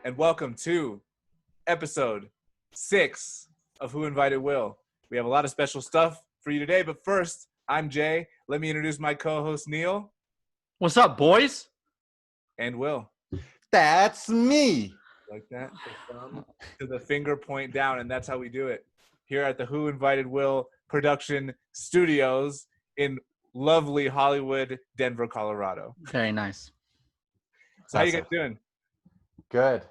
and welcome to episode 6 of Who Invited Will. We have a lot of special stuff for you today, but first, I'm Jay. Let me introduce my co-host Neil What's up, boys? and Will. That's me. Like that, the thumb to the finger point down, and that's how we do it here at the Who Invited Will production studios in lovely Hollywood, Denver, Colorado. Very nice. So how you guys doing? Good.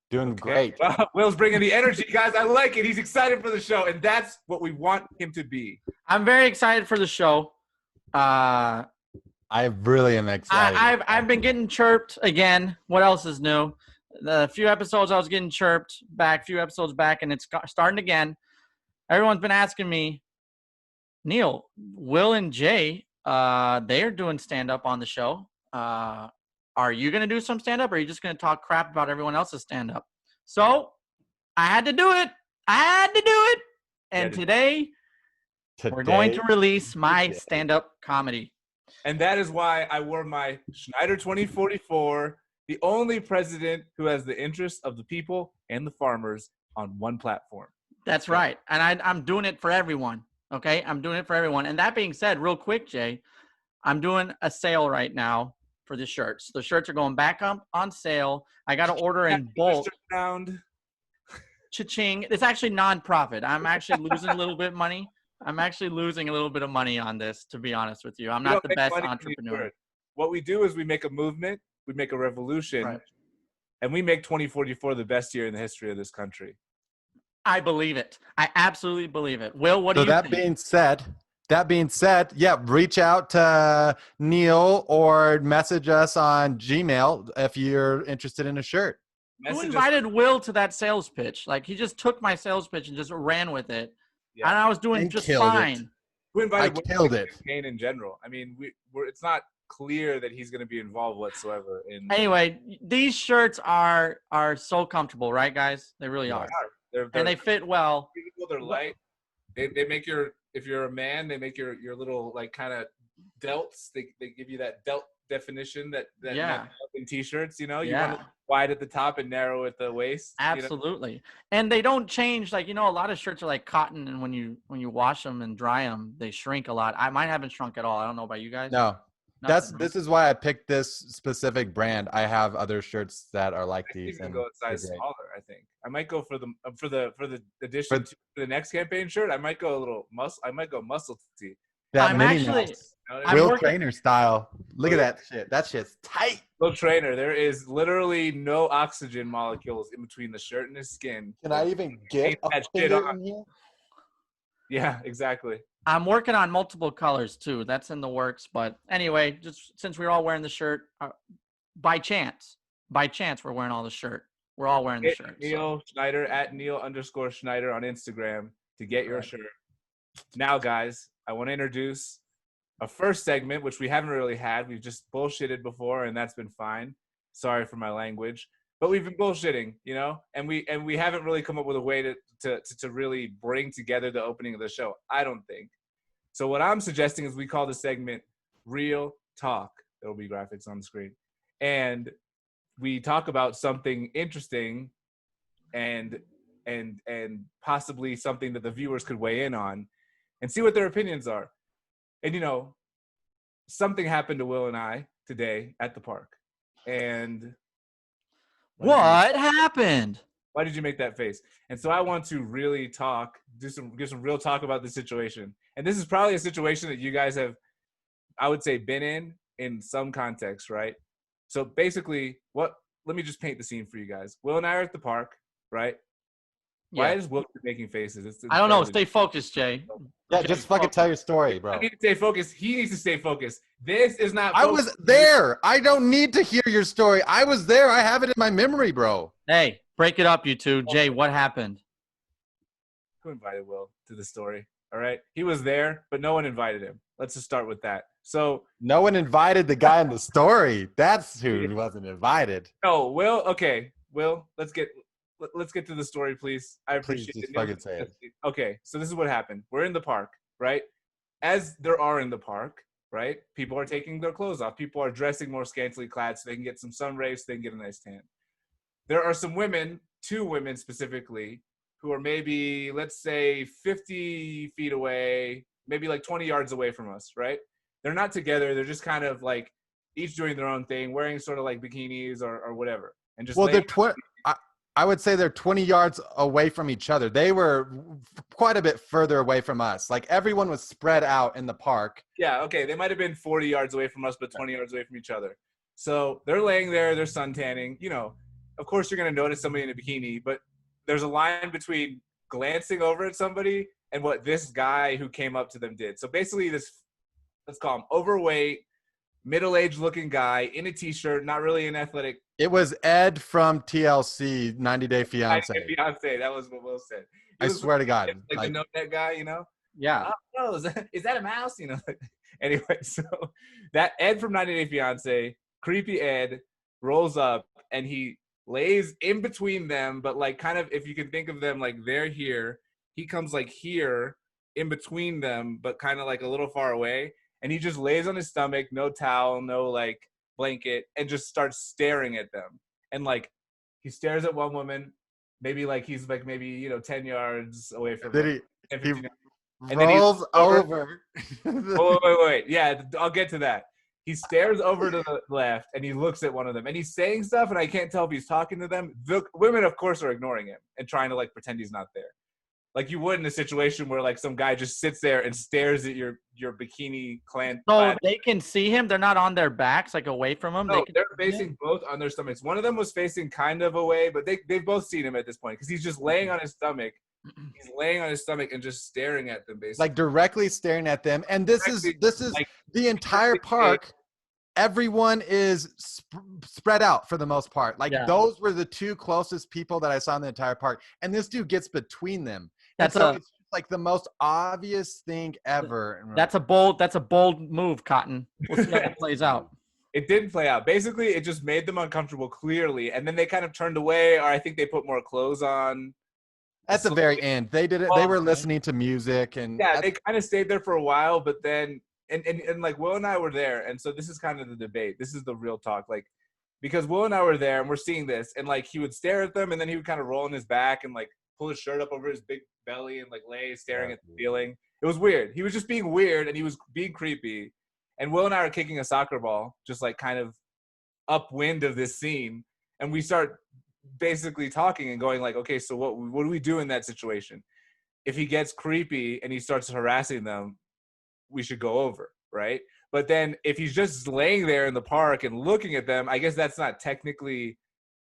Doing great. Well, Will's bringing the energy, guys. I like it. He's excited for the show, and that's what we want him to be. I'm very excited for the show. I really am excited. I've been getting chirped again. What else is new? The few episodes I was getting chirped back, few episodes back, and it's starting again. Everyone's been asking me, Neil, Will and Jay, they are doing stand-up on the show. Are you going to do some stand-up, or are you just going to talk crap about everyone else's stand-up? So I had to do it. And today we're going to release my stand-up comedy. And that is why I wore my Schneider 2044, the only president who has the interests of the people and the farmers on one platform. That's right. And I'm doing it for everyone. Okay? I'm doing it for everyone. And that being said, real quick, Jay, I'm doing a sale right now for the shirts. The shirts are going back up on sale. I got to order in bulk. Cha-ching. It's actually non-profit. I'm actually losing a little bit of money. I'm actually losing a little bit of money on this, to be honest with you. I'm not the best entrepreneur. What we do is we make a movement, we make a revolution, right, and we make 2044 the best year in the history of this country. I believe it. I absolutely believe it. Will, what do you think? That being said, yeah, reach out to Neil or message us on Gmail if you're interested in a shirt. Who invited Will to that sales pitch? Like, he just took my sales pitch and just ran with it. Yeah. And I was doing just fine. Who invited Will killed it. Campaign in general? I mean, it's not clear that he's going to be involved whatsoever. Anyway, these shirts are so comfortable, right, guys? They really are. They're and they fit well. They're light. They make if you're a man, they make your little, like, kind of delts. They give you that delt definition that in t-shirts, you want it wide at the top and narrow at the waist. Absolutely. And they don't change. Like, a lot of shirts are like cotton, and when you wash them and dry them, they shrink a lot. Mine haven't shrunk at all. I don't know about you guys. No. This is why I picked this specific brand. I have other shirts that are like these. You can go a size smaller, I think. I might go for the addition to the next campaign shirt. I might go a little I might go muscle tee. Will Trainer style. Look at that shit. That shit's tight. Will Trainer. There is literally no oxygen molecules in between the shirt and his skin. Can I even get a finger in here? Yeah, exactly. I'm working on multiple colors too. That's in the works. But anyway, just since we're all wearing the shirt, by chance, we're wearing all the shirt. We're all wearing the shirt. Neil Schneider at Neil_Schneider on Instagram to get your shirt. Now, guys, I want to introduce a first segment, which we haven't really had. We've just bullshitted before, and that's been fine. Sorry for my language, but we've been bullshitting, and we haven't really come up with a way to really bring together the opening of the show, I don't think. So what I'm suggesting is we call the segment Real Talk. There will be graphics on the screen. And we talk about something interesting and possibly something that the viewers could weigh in on and see what their opinions are. And, something happened to Will and I today at the park. And what happened? Why did you make that face? And so I want to really give some real talk about the situation. And this is probably a situation that you guys have, I would say, been in some context, right? So basically, let me just paint the scene for you guys. Will and I are at the park, right? Yeah. Why is Will making faces? I don't know. Stay focused, Jay. Yeah, just fucking tell your story, bro. I need to stay focused. He needs to stay focused. This is not focused. I was there. I don't need to hear your story. I was there. I have it in my memory, bro. Hey, break it up, you two. Jay, what happened? Who invited Will to the story? All right. He was there, but no one invited him. Let's just start with that. So no one invited the guy in the story. That's who wasn't invited. No, Will. Okay, Will. Let's get to the story, please. I appreciate it. Fucking say it. Okay, so this is what happened. We're in the park, right? As there are in the park, right? People are taking their clothes off. People are dressing more scantily clad so they can get some sun rays, so they can get a nice tan. there are some women, 2 women specifically, who are maybe, let's say, 50 feet away, maybe like 20 yards away from us, right? They're not together. They're just kind of like each doing their own thing, wearing sort of like bikinis or whatever. And just Well, laying. I would say they're 20 yards away from each other. They were quite a bit further away from us. Like everyone was spread out in the park. Yeah, okay. They might have been 40 yards away from us, but 20 yards away from each other. So they're laying there, they're sun tanning. You know, of course you're going to notice somebody in a bikini, but there's a line between glancing over at somebody and what this guy who came up to them did. So basically this, let's call him overweight, middle-aged looking guy in a t-shirt, not really an athletic. It was Ed from TLC, 90 Day Fiance. Fiance, that was what Will said. I swear to God. Like the note that guy, you know? Yeah. Oh, is that a mouse? You know. Anyway, so that Ed from 90 Day Fiance, creepy Ed, rolls up and he lays in between them, but like kind of, if you can think of them like they're here, he comes like here in between them, but kind of like a little far away, and he just lays on his stomach, no towel, no like blanket, and just starts staring at them. And like he stares at one woman, maybe like he's like maybe 10 yards away from Did them, he 15 and then rolls over. wait. Yeah, I'll get to that. He stares over to the left and he looks at one of them and he's saying stuff and I can't tell if he's talking to them. The women, of course, are ignoring him and trying to like pretend he's not there. Like you would in a situation where like some guy just sits there and stares at your bikini clan. So they can see him. They're not on their backs, like away from him. No, they're facing both on their stomachs. One of them was facing kind of away, but they've both seen him at this point because he's just laying on his stomach. He's laying on his stomach and just staring at them, basically. Like directly staring at them. And this is like, the entire park. Everyone is spread out for the most part. Like those were the 2 closest people that I saw in the entire park. And this dude gets between them. It's like the most obvious thing ever. That's a bold move, Cotton. We'll see how it plays out. It didn't play out. Basically, it just made them uncomfortable clearly. And then they kind of turned away, or I think they put more clothes on. At the very end, they did it. They were listening to music and they kind of stayed there for a while, but then and like Will and I were there, and so this is kind of the debate. This is the real talk, like because Will and I were there and we're seeing this, and like he would stare at them, and then he would kind of roll on his back and like pull his shirt up over his big belly and like lay staring at the ceiling. It was weird. He was just being weird and he was being creepy. And Will and I are kicking a soccer ball, just like kind of upwind of this scene, and we start basically talking and going like, okay, so what do we do in that situation? If he gets creepy and he starts harassing them, we should go over, right? But then if he's just laying there in the park and looking at them, I guess that's not technically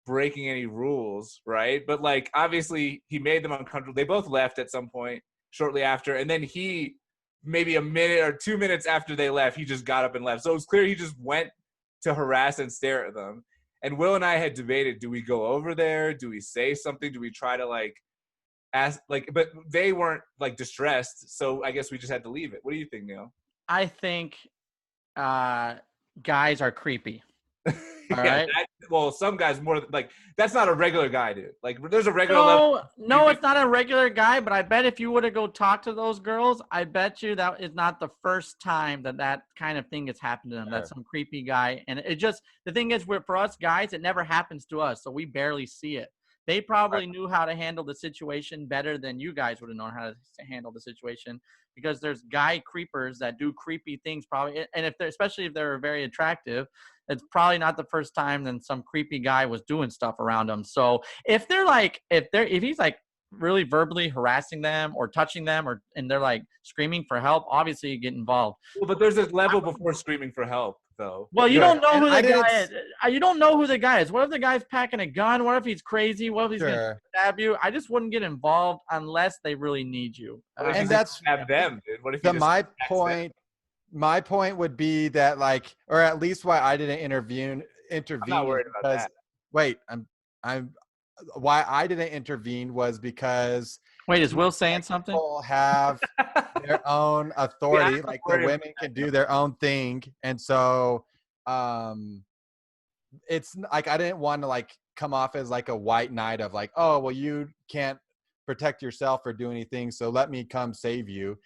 breaking any rules, right? But like obviously he made them uncomfortable. They both left at some point shortly after, and then he maybe a minute or 2 minutes after they left, he just got up and left. So it was clear he just went to harass and stare at them. And Will and I had debated, do we go over there? Do we say something? Do we try to like ask, like, but they weren't like distressed. So I guess we just had to leave it. What do you think, Neil? I think guys are creepy. All right. Well, some guys more like that's not a regular guy, dude. Like there's a regular level. No, it's not a regular guy. But I bet if you were to go talk to those girls, I bet you that is not the first time that kind of thing has happened to them. That's some creepy guy, and it just the thing is, for us guys, it never happens to us, so we barely see it. They probably knew how to handle the situation better than you guys would have known how to handle the situation, because there's guy creepers that do creepy things probably, and especially if they're very attractive, it's probably not the first time that some creepy guy was doing stuff around them. So if he's like really verbally harassing them or touching them and they're like screaming for help, obviously you get involved. Well, but there's a level before screaming for help, though. Well, you don't know who the guy is. You don't know who the guy is. What if the guy's packing a gun? What if he's crazy? What if he's going to stab you? I just wouldn't get involved unless they really need you. And that's stab them, dude. What if you my point would be that, like, or at least why I didn't intervene. I'm not worried about that. Wait, why I didn't intervene was because. Wait, is Will saying something? People have their own authority. Like the women can do their own thing, and so it's like I didn't want to like come off as like a white knight of like, oh well, you can't protect yourself or do anything, so let me come save you.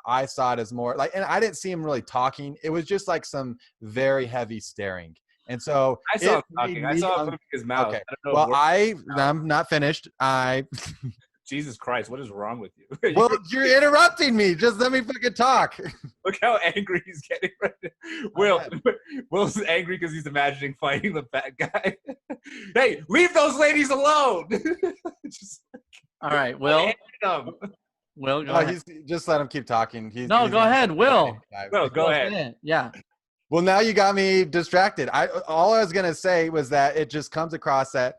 I saw it as more like, and I didn't see him really talking. It was just like some very heavy staring. And so I saw him it made talking. I me saw him un- moving his mouth. Okay. I don't know Well, if I'm not finished. Jesus Christ, what is wrong with you? Well, you're interrupting me. Just let me fucking talk. Look how angry he's getting right now. Will's angry because he's imagining fighting the fat guy. Hey, leave those ladies alone. All right, Will. Will, go ahead. Just let him keep talking. Go ahead, Will. Will, go ahead. Yeah. Well, now you got me distracted. All I was gonna say was that it just comes across that,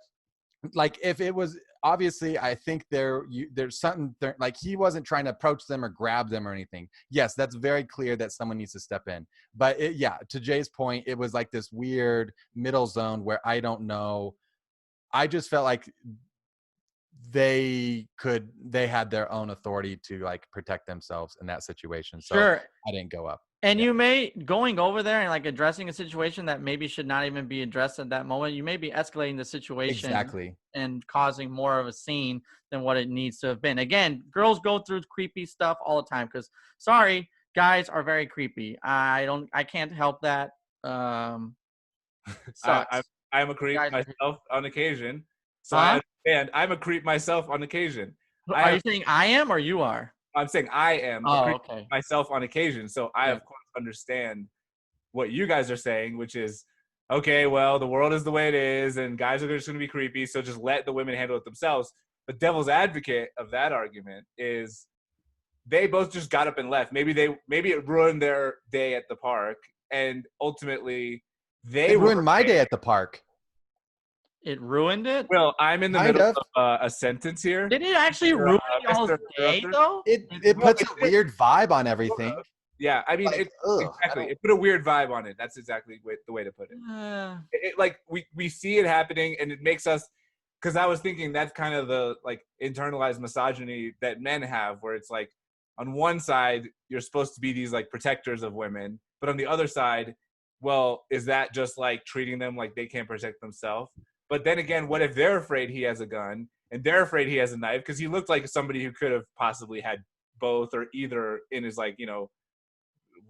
like, if it was obviously, I think there's something there, like he wasn't trying to approach them or grab them or anything. Yes, that's very clear that someone needs to step in. But to Jay's point, it was like this weird middle zone where I don't know. I just felt like they had their own authority to like protect themselves in that situation. So sure. I didn't go up. And you may going over there and like addressing a situation that maybe should not even be addressed at that moment. You may be escalating the situation and causing more of a scene than what it needs to have been. Again, girls go through creepy stuff all the time because sorry, guys are very creepy. I can't help that. I'm a creep myself on occasion. So I understand. I'm a creep myself on occasion. Are you saying I am or you are? I'm saying I am okay. myself on occasion. So I, of course, understand what you guys are saying, which is, okay, well, the world is the way it is, and guys are just going to be creepy, so just let the women handle it themselves. The devil's advocate of that argument is they both just got up and left. Maybe it ruined their day at the park, and ultimately they ruined my day at the park. It ruined it? Well, I'm in the middle of a sentence here. Did it actually ruin y'all's day, though? It puts a weird vibe on everything. Yeah, I mean, exactly. It put a weird vibe on it. That's exactly the way to put it. Like, we see it happening, and it makes us – because I was thinking that's kind of the, like, internalized misogyny that men have, where it's like, on one side, you're supposed to be these, like, protectors of women. But on the other side, well, is that just, like, treating them like they can't protect themselves? But then again, what if they're afraid he has a gun and they're afraid he has a knife? Because he looked like somebody who could have possibly had both or either in his, like, you know,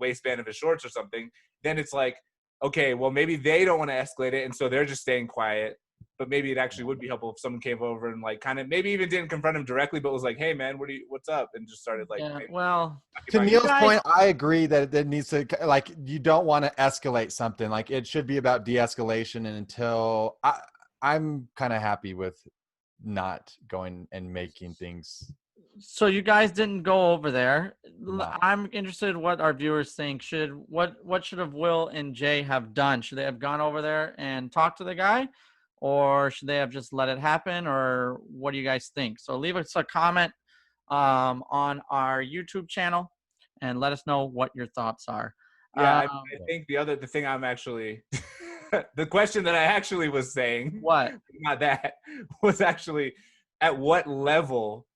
waistband of his shorts or something. Then it's like, okay, well, maybe they don't want to escalate it, and so they're just staying quiet. But maybe it actually would be helpful if someone came over and, like, kind of maybe even didn't confront him directly, but was like, hey, man, what's up? And just started, like, to Neil's point, I agree that it needs to, like, you don't want to escalate something. Like, it should be about de-escalation, and until I'm kind of happy with not going and making things. So you guys didn't go over there. No. I'm interested in what our viewers think. What should have Will and Jay have done? Should they have gone over there and talked to the guy, or should they have just let it happen? Or what do you guys think? So leave us a comment on our YouTube channel and let us know what your thoughts are. Yeah, I think the thing I'm actually the question that I actually was saying, not that, was actually at what level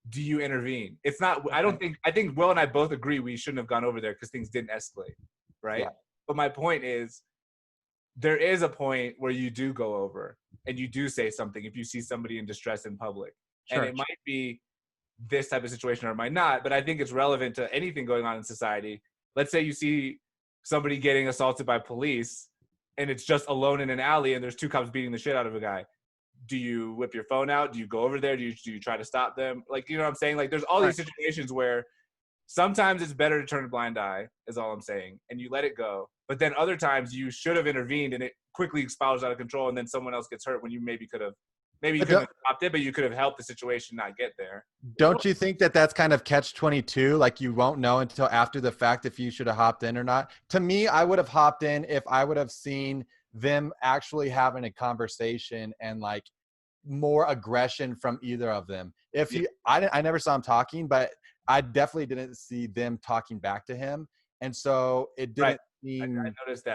do you intervene? It's not, I think Will and I both agree we shouldn't have gone over there because things didn't escalate, right? Yeah. But my point is, there is a point where you do go over and you do say something if you see somebody in distress in public. Sure. And it might be this type of situation or it might not, but I think it's relevant to anything going on in society. Let's say you see somebody getting assaulted by police and it's just alone in an alley and there's two cops beating the shit out of a guy. Do you whip your phone out? Do you go over there? Do you try to stop them? Like, you know what I'm saying? Like, there's all these situations where sometimes it's better to turn a blind eye, is all I'm saying, and you let it go. But then other times you should have intervened and it quickly spirals out of control and then someone else gets hurt when you maybe you couldn't have stopped it, but you could have helped the situation not get there. Don't you think that that's kind of catch-22? Like, you won't know until after the fact if you should have hopped in or not. To me, I would have hopped in if I would have seen them actually having a conversation and like more aggression from either of them. I never saw him talking, but I definitely didn't see them talking back to him. And so it didn't seem I noticed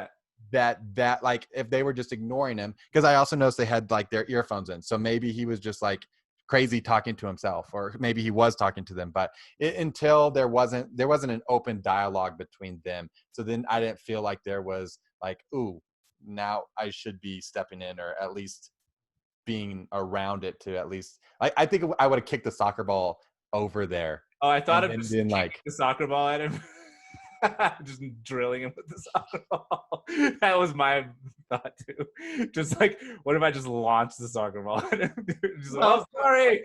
that like if they were just ignoring him, because I also noticed they had like their earphones in. So maybe he was just like crazy talking to himself, or maybe he was talking to them, but until there wasn't an open dialogue between them. So then I didn't feel like there was like, ooh, now I should be stepping in, or at least being around it to at least, I think I would have kicked the soccer ball over there. Oh, I thought of just kicking the soccer ball at him. Just drilling him with the soccer ball. That was my thought too. Just like, what if I just launched the soccer ball? Just like, oh, sorry.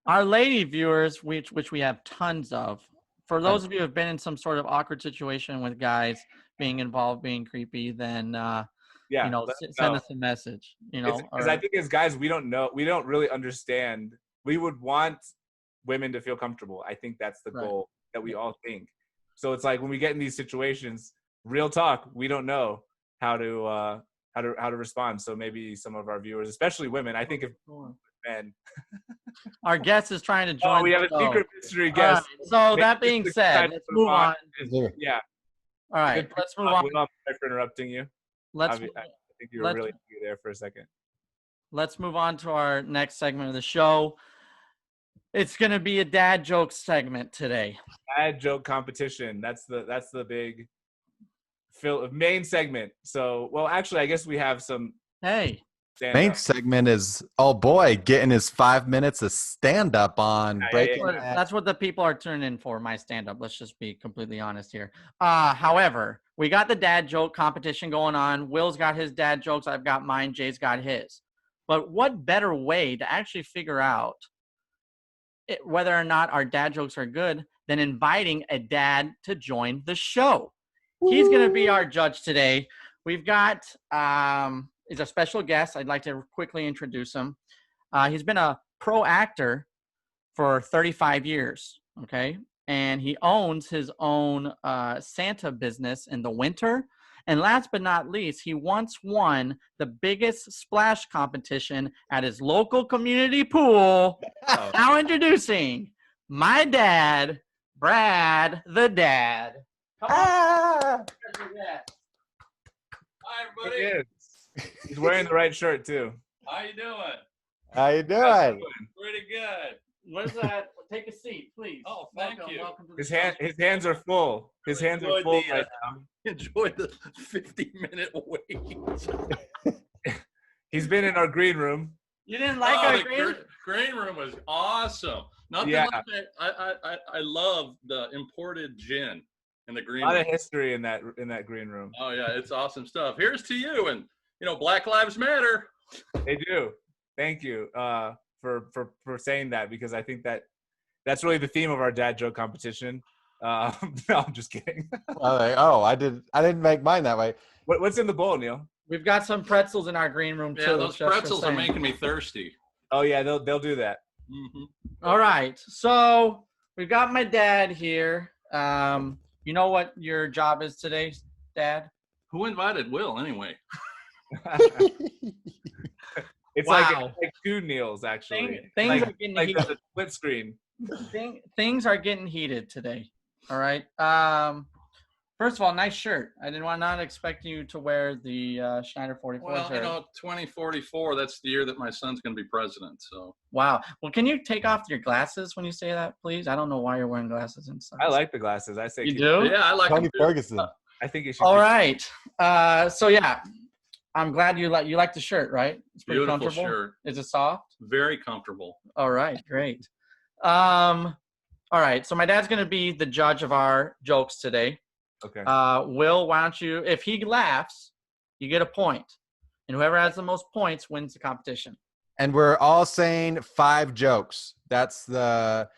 Our lady viewers, which we have tons of, for those of you who have been in some sort of awkward situation with guys being involved, being creepy, then send us a message. Because I think as guys, we don't really understand. We would want women to feel comfortable. I think that's the goal that we all think. So it's like when we get in these situations, real talk, we don't know how to respond. So maybe some of our viewers, especially women, I think if men. Our guest is trying to join. Oh, we have a secret mystery guest. Right. So that being said, let's move on. Yeah. All right, let's move on. I'm sorry for interrupting you. I think you were really there for a second. Let's move on to our next segment of the show. It's going to be a dad joke segment today. Dad joke competition. That's the big main segment. So, well, actually, I guess we have some. Hey. Main segment is, oh boy, getting his 5 minutes of stand up on Breaking Bad. That's what the people are tuning in for, my stand up. Let's just be completely honest here. However, we got the dad joke competition going on. Will's got his dad jokes. I've got mine. Jay's got his. But what better way to actually figure out whether or not our dad jokes are good than inviting a dad to join the show? He's going to be our judge today. We've got he's a special guest. I'd like to quickly introduce him. He's been a pro actor for 35 years, okay? And he owns his own Santa business in the winter. And last but not least, he once won the biggest splash competition at his local community pool. Now introducing my dad, Brad the Dad. Come on. Hi, everybody. He's wearing the right shirt too. How you doing? How you doing? Pretty good. What is that? Take a seat, please. Oh, thank you. Welcome to his hands are full. His hands are full right now. Enjoy the 50-minute wait. He's been in our green room. You didn't like our green room? Green room was awesome. Nothing like that. I love the imported gin in the green room. A lot of history in that green room. Oh yeah, it's awesome stuff. Here's to you, and Black Lives Matter. They do. Thank you for saying that, because I think that's really the theme of our dad joke competition. No, I'm just kidding. I didn't make mine that way. What's in the bowl, Neil? We've got some pretzels in our green room too. Yeah, those pretzels are making me thirsty. Oh yeah, they'll do that. Mm-hmm. All right, so we've got my dad here. You know what your job is today, Dad? Who invited Will anyway? It's like two Neils actually. Things are getting heated. The split screen. Things are getting heated today. All right. First of all, nice shirt. I not expect you to wear the Schneider 44 shirt. Well, 2044, that's the year that my son's going to be president. So. Wow. Well, can you take off your glasses when you say that, please? I don't know why you're wearing glasses inside. I like the glasses. I say you do? Yeah, I like Tony Ferguson. I think you should. All right. So yeah, I'm glad you like the shirt, right? It's pretty beautiful comfortable. Shirt. Is it soft? Very comfortable. All right, great. All right, so my dad's gonna be the judge of our jokes today. Okay. Will, why don't you? If he laughs, you get a point, and whoever has the most points wins the competition. And we're all saying 5 jokes. That's the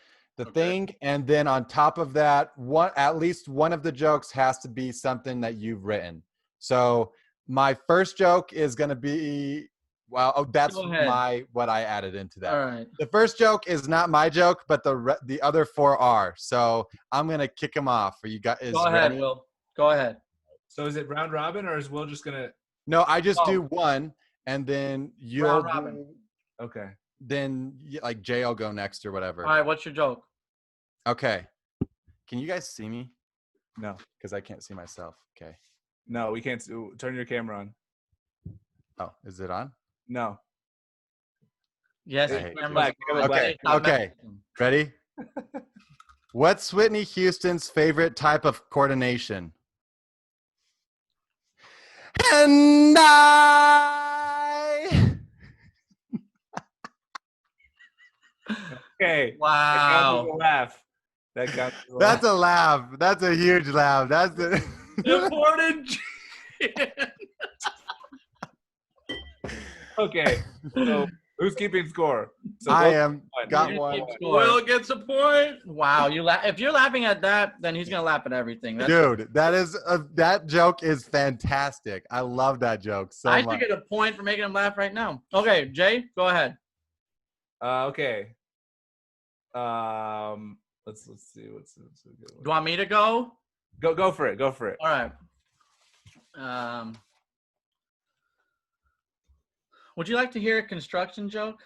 thing. And then on top of that, at least one of the jokes has to be something that you've written. So my first joke is going to be, that's what I added into that. All right. The first joke is not my joke, but the other 4 are. So I'm going to kick them off. Are you guys Go ahead, ready? Will. Go ahead. So is it round robin, or is Will just going to? No, I just do one, and then you'll round robin. Okay. Then like Jay will go next or whatever. All right, what's your joke? Okay. Can you guys see me? No. Because I can't see myself. Okay. No, we can't. Turn your camera on. Oh, is it on? No. Yes. Okay. Ready? What's Whitney Houston's favorite type of coordination? And I. Okay. Wow. Laugh. That counts. That's a laugh. That's a huge laugh. That's the Imported gin. Okay. So who's keeping score? So I both am. one. Got You one. keep score. Will gets a point. Wow, if you're laughing at that, then he's gonna laugh at everything. Dude, that joke is fantastic. I love that joke so I much. should get a point for making him laugh right now. Okay, Jay, go ahead. Okay. Let's see what's a good Do you one. want me to go? Go for it. Go for it. All right. Would you like to hear a construction joke?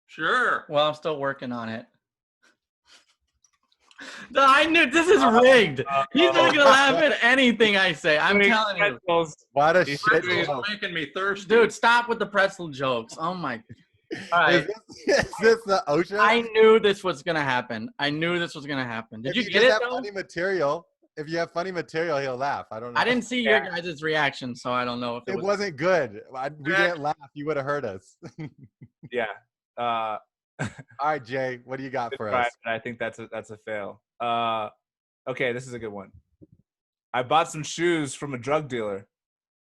Sure. Well, I'm still working on it. No, I knew this is rigged. He's not gonna laugh at anything I say. I'm telling you, What a shit Pretzel's joke. making me thirsty. dude. Stop with the pretzel jokes. Oh my. All right. Is this the ocean? I knew this was gonna happen. Did If you just get it have though? funny material, if you have funny material, he'll laugh. I don't know. I didn't see your guys' reaction, so I don't know if It wasn't good. We didn't laugh. You would have heard us. Yeah. All right, Jay, what do you got for Right, us? I think that's a fail. Okay, this is a good one. I bought some shoes from a drug dealer.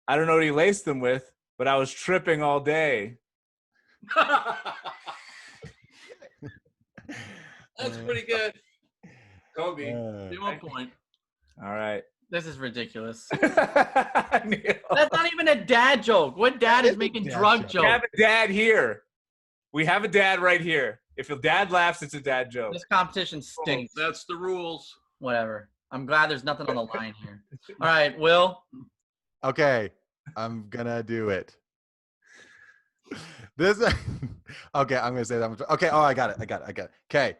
I don't know what he laced them with, but I was tripping all day. That's pretty good. Kobe. Give him a point. All right. this is ridiculous. Neil. That's not even a dad joke. What dad is making dad drug joke. We have jokes? a dad here. We have a dad right here. If your dad laughs, it's a dad joke. This competition stinks. That's the rules. Whatever. I'm glad there's nothing on the line here. All right, Will. Okay, I'm gonna do it. This. Okay, I'm gonna say that. Okay. Oh, I got it. Okay.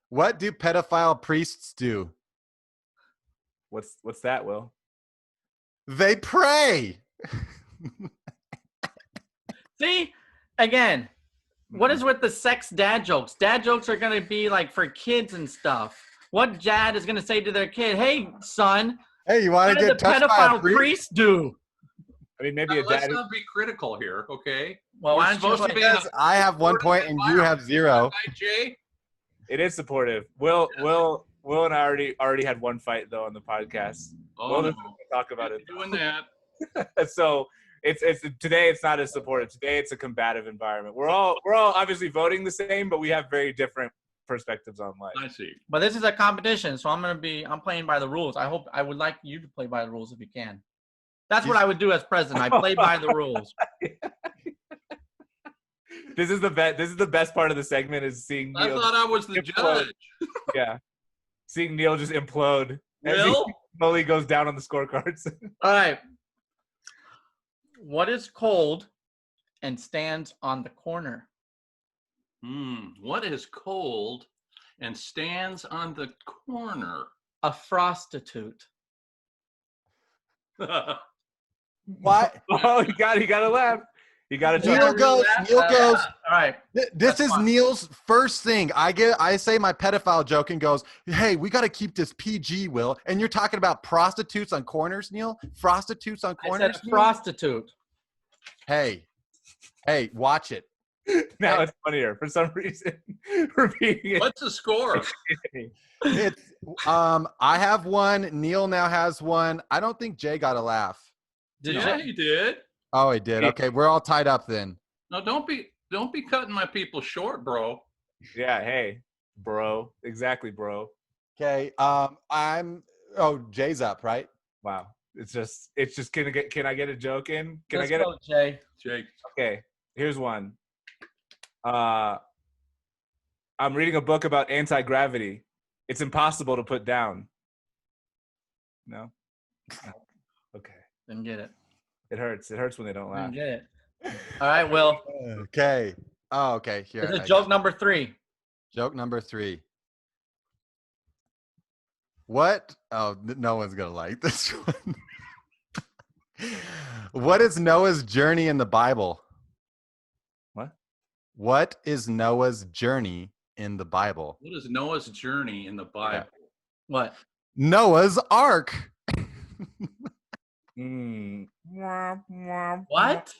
What do pedophile priests do? What's that, Will? They pray. See, again, what is with the sex dad jokes? Dad jokes are gonna be like for kids and stuff. What dad is gonna say to their kid, "Hey, son, Hey, you want what to did get the touched by a pedophile priest? priest do?" I mean, maybe a Let's dad. not be critical here, okay? Well, We're why don't you supposed to play- be in a Because I have 1 point and you have 0. Right, Jay? It is supportive. Will and I already had one fight though on the podcast. Oh, Will no. doesn't talk about it. Doing that. So it's today it's not as supportive. Today it's a combative environment. We're all obviously voting the same, but we have very different perspectives on life. I see. But this is a competition, so I'm playing by the rules. I would like you to play by the rules if you can. That's what I would do as president. I play by the rules. This is the best part of the segment is seeing I Neil. thought I was the implode. judge. Yeah, seeing Neil just implode as he Will? slowly goes down on the scorecards. All right. What is cold and stands on the corner? What is cold and stands on the corner? A prostitute. What? Oh, you got to laugh. You got to Neil goes. Neil goes. All right. This That's is fine. Neil's first thing. I say my pedophile joke and goes, "Hey, we got to keep this PG, Will." And you're talking about prostitutes on corners, Neil? Prostitutes on I corners? said a Neil? prostitute. Hey, watch it. Now it's funnier for some reason. Repeating it. What's the score? It's I have one. Neil now has one. I don't think Jay got a laugh. Did Yeah, you? he did. Oh, he did. Okay, we're all tied up then. No, don't be cutting my people short, bro. Yeah, hey, bro. Exactly, bro. Okay. Jay's up, right? Wow. It's just can I get a joke in? Can Let's I get go, Jay. Jake. Okay, here's one. I'm reading a book about anti-gravity. It's impossible to put down. No? No. Okay. Didn't get it. It hurts. It hurts when they don't laugh. Didn't get it. All right, Will. Okay. Oh, okay. Here. This I is joke got- number 3. Joke number 3. What? Oh, no one's gonna like this one. What is Noah's journey in the Bible? What? What is Noah's journey in the Bible? What is Noah's journey in the Bible? What? Noah's Ark. What?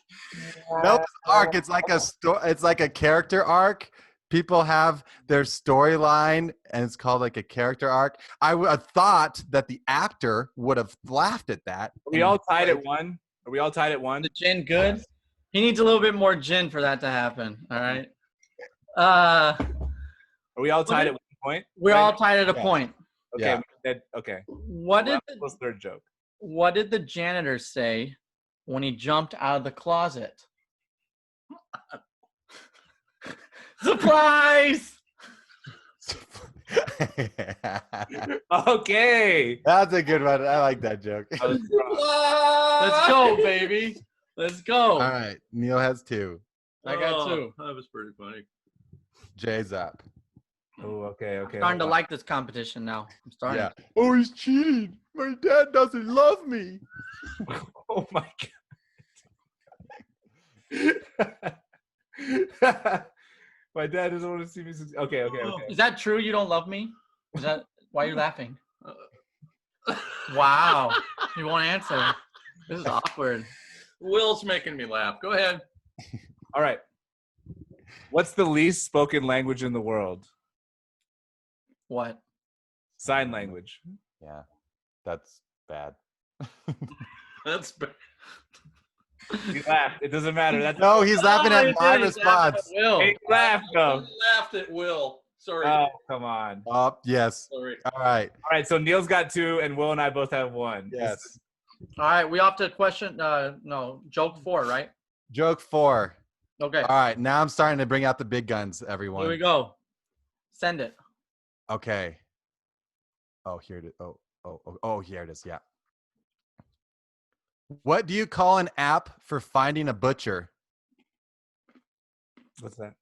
Noah's Ark. It's like a it's like a character arc. people have their storyline, and it's called like a character arc. I would have thought that the actor would have laughed at that. Are we all tied at 1? Are we all tied at 1? The gin good? He needs a little bit more gin for that to happen. All right. Are we all tied at 1 point? We're all tied at a point. Okay. Yeah. Okay. What did What's third joke? What did the janitor say when he jumped out of the closet? Surprise! Okay. That's a good one. I like that joke. Let's go, baby. Let's go. All right. Neil has 2. I got 2. That was pretty funny. Jay's up. Oh, okay. I'm starting to like this competition now. I'm starting. Yeah. Oh, he's cheating. My dad doesn't love me. Oh my god. My dad doesn't want to see me. Okay. Is that true? You don't love me? Is that why you're laughing? Wow. You won't answer. This is awkward. Will's making me laugh. Go ahead. All right. What's the least spoken language in the world? What? Sign language. Yeah. That's bad. That's bad. He laughed. It doesn't matter. That's No, he's laughing Oh, at he my did. He's laughing response. at Will. He laughed though. I laughed at Will. Sorry. Oh, come on. Oh, yes. Sorry. All right. All right. So Neil's got 2, and Will and I both have 1. Yes. All right, we off to question. No, joke 4, right? Joke 4. Okay. All right. Now I'm starting to bring out the big guns, everyone. Here we go. Send it. Okay. Oh, here it is. Oh, here it is. Yeah. What do you call an app for finding a butcher? What's that?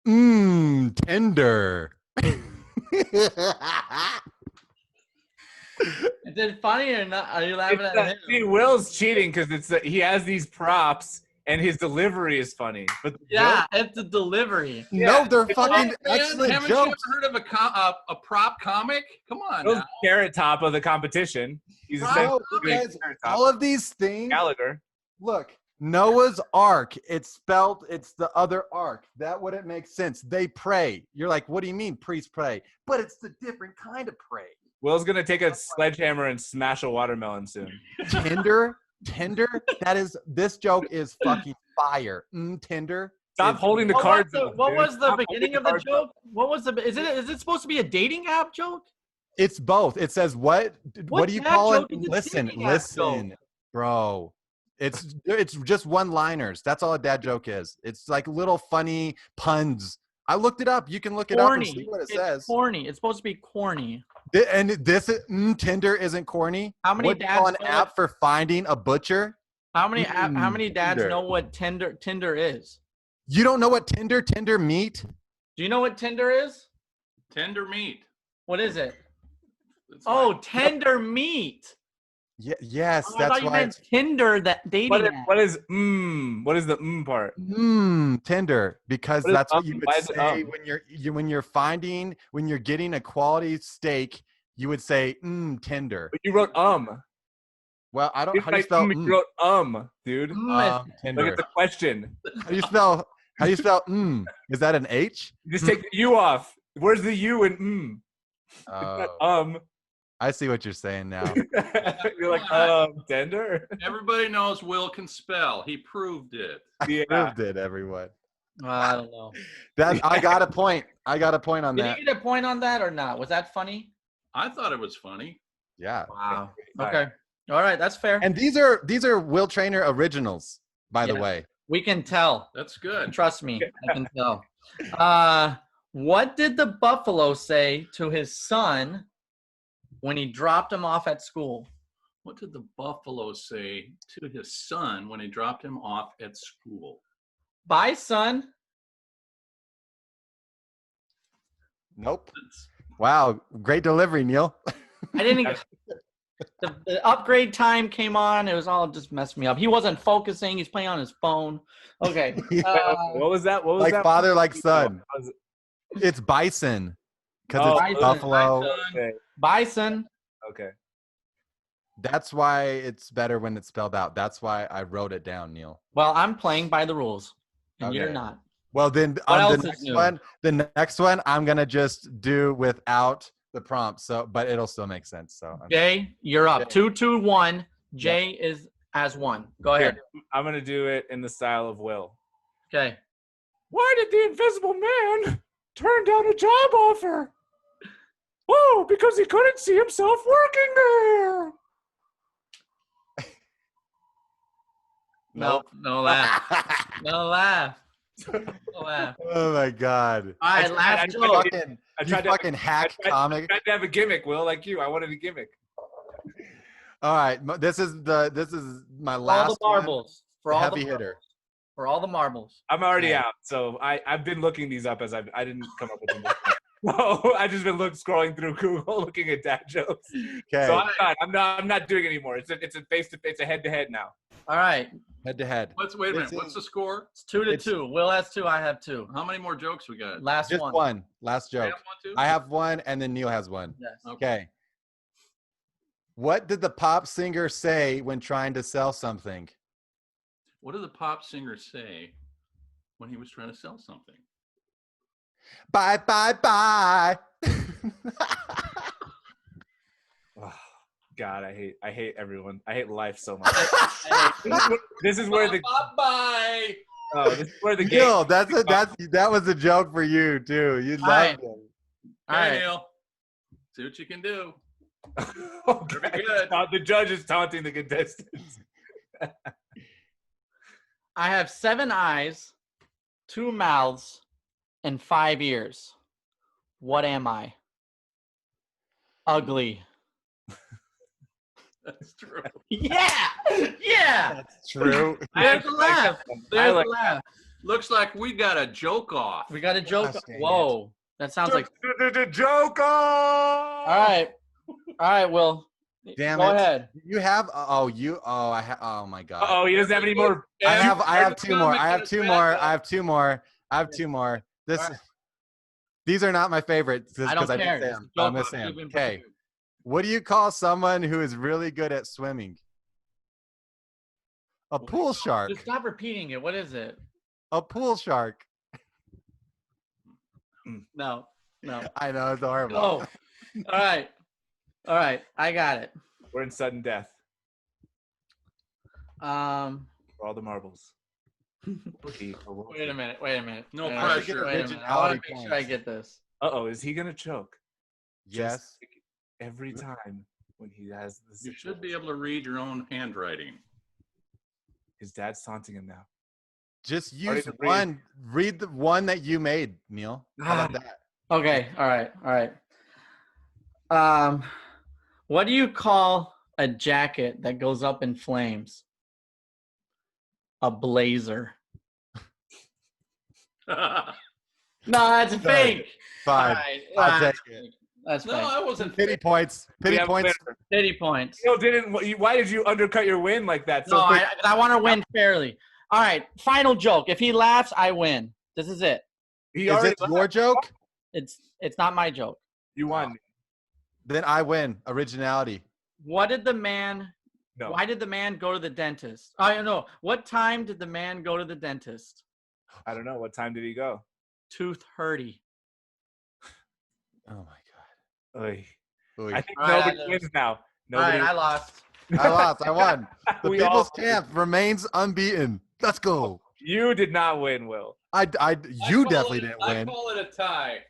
Tinder. Is it funny or not? Are you laughing at him? See, Will's cheating because he has these props and his delivery is funny. But the Yeah, joke- it's the delivery. No, they're It's fucking Man, excellent haven't you ever jokes. heard of a prop comic? Come on Will's now. Carrot Top of the competition. He's Right. essentially No, doing because Carrot Top. all of these things. Gallagher. Look, Noah's Ark. It's the other ark. That wouldn't make sense. They pray. You're like, what do you mean priests pray? But it's the different kind of pray. Will's gonna take a sledgehammer and smash a watermelon soon. Tinder. This joke is fucking fire. Tinder. Stop is- holding the What cards. was the, up, what dude. was the Stop beginning holding of the cards joke? up. What was the? Is it supposed to be a dating app joke? It's both. It says what do you dad call it? joke is a Listen, dating app joke? bro. It's just one-liners. That's all a dad joke is. It's like little funny puns. I looked it up. You can look it up and see what it It's says. corny. It's supposed to be corny. And this Tinder isn't corny. How many What do you call dads an know app for finding a butcher? How many dads Tinder. know what Tinder is? You don't know what Tinder meat? Do you know what Tinder is? Tender meat. What is it? It's Oh, like- tender meat. Yes, Oh, I that's thought you why. meant Tinder, that dating What is, app. what is What is the part? Tinder, because What is that's what you would Why is it say when you're getting a quality steak. You would say Tinder. But you wrote Well, I don't. You How do you spell? you wrote dude. Look Tinder. at the question. How do you spell? How do you spell? Is that an H? You just take the U off. Where's the U in Oh, I see what you're saying now. You're like, tender? Everybody knows Will can spell. He proved it. Yeah. Proved it, everyone. I don't know. I got a point. I got a point on Did that. you get a point on that or not? Was that funny? I thought it was funny. Yeah. Wow. All Okay. All right. That's fair. And these are Will Trainer originals, by the Yeah. way. We can tell. That's good. Trust me. I can tell. What did the buffalo say to his son when he dropped him off at school? What did the buffalo say to his son when he dropped him off at school? Bye, son. Nope. Wow, great delivery, Neil. I didn't. The upgrade time came on. It was all just messed me up. He wasn't focusing. He's playing on his phone. Okay. What was that? What was Like that? father, like son. Was it- It's bison because Oh, it's bison. buffalo. Bison. Okay. Bison. Okay. That's why it's better when it's spelled out. That's why I wrote it down, Neil. Well, I'm playing by the rules, and you're Okay. not. Well, then What on else the is next new? one, I'm gonna just do without the prompt. So, but it'll still make sense. So, Jay, you're up. Jay. 2-2-1. Jay is as one. Go ahead. I'm gonna do it in the style of Will. Okay. Why did the Invisible Man turn down a job offer? Oh, because he couldn't see himself working there. No laugh. No laugh. No laugh. Oh my God! All right, last You joke. fucking hack comic. I tried to have a gimmick, Will, like you. I wanted a gimmick. All right, this is my For all last the marbles. For one, all heavy the hitter. For all the marbles. I'm already Yeah. out, so I've been looking these up as I didn't come up with them. No, I just been scrolling through Google looking at dad jokes. Okay, So I'm not doing it anymore. It's a face to face, a head to head now. All right. head to head. Wait a This minute. What's the score? It's 2-2. Will has 2. I have 2. How many more jokes we got? Last Just one. one. Last I have joke. one too? I have one, and then Neil has one. Yes. Okay. What did the pop singer say when trying to sell something? What did the pop singer say when he was trying to sell something? Bye, bye, bye. Oh, God, I hate everyone. I hate life so much. This is where the Bye. this is where the game. Neil, that was a joke for you too. You right. loved him. All right. Neil. See what you can do. Oh, Very God. good. The judge is taunting the contestants. I have 7 eyes, 2 mouths, and 5 ears. What am I? Ugly. That's true. Yeah. Yeah. That's true. There's the laugh. There's the laugh. Looks like we got a joke off. We got a joke. Gosh, dang Whoa. That sounds like. The joke. All right. All right, Will. Damn Go it. ahead. You have oh my God. Oh, he doesn't have any more. I have Every 2 more. time I we have get 2 a more. backup. I have 2 more. I have 2 more. This All right. These are not my favorites I because don't I care. miss Just Sam. go I miss for it. Sam. You've been Okay. prepared. What do you call someone who is really good at swimming? A pool shark. Just stop repeating it. What is it? A pool shark. No. I know it's horrible. Go. All right. All right. I got it. We're in sudden death for all the marbles. Wait a minute. Wait a minute. No Wait a pressure. minute. Wait a minute. I want to make sure I Points. get this. Uh-oh, is he gonna choke? Yes. Just like every time when he has this. You should be able to read your own handwriting. His dad's taunting him now. Just Ready use to read. one. Read the one that you made, Neil. How about that? Okay. All right. All right. What do you call a jacket that goes up in flames? A blazer. No, No, that's a fake. Fine. All right. I'll That's take it. fake. That's fake. I wasn't. Pity points. We Pity have a points. winner. 50 points. Neil didn't. Why did you undercut your win like that? So No, quick? I want to win fairly. All right. Final joke. If he laughs, I win. This is it. He Is already it your joke? It's not my joke. You won. Then I win. Originality. What did the man? No. Why did the man go to the dentist? I don't know. What time did the man go to the dentist? I don't know. What time did he go? 2:30. Oh my Oy. God. I think All right, nobody I wins now. All Nobody. right, I lost. I lost. I won. The We people's all- champ remains unbeaten. Let's go. You did not win, Will. You definitely didn't I win. call it a tie.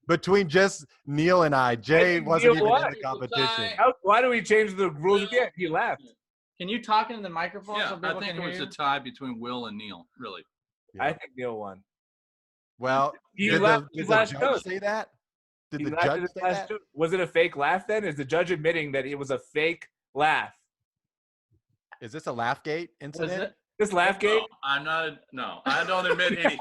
Between just Neil and I, Jay think wasn't Neil even won. in the competition. Why do we change the rules again? He left. Can you talk into the microphone Yeah, so I people think can it hear was you? a tie between Will and Neil. Really. I think Neil won. Well, He did laughed the his last judge joke. say that? Did He the laughed at judge his say last that? joke. Was it a fake laugh then? Is the judge admitting that it was a fake laugh? Is this a Laughgate Was incident? it? This laugh game? No, I'm not. No, I don't admit anything.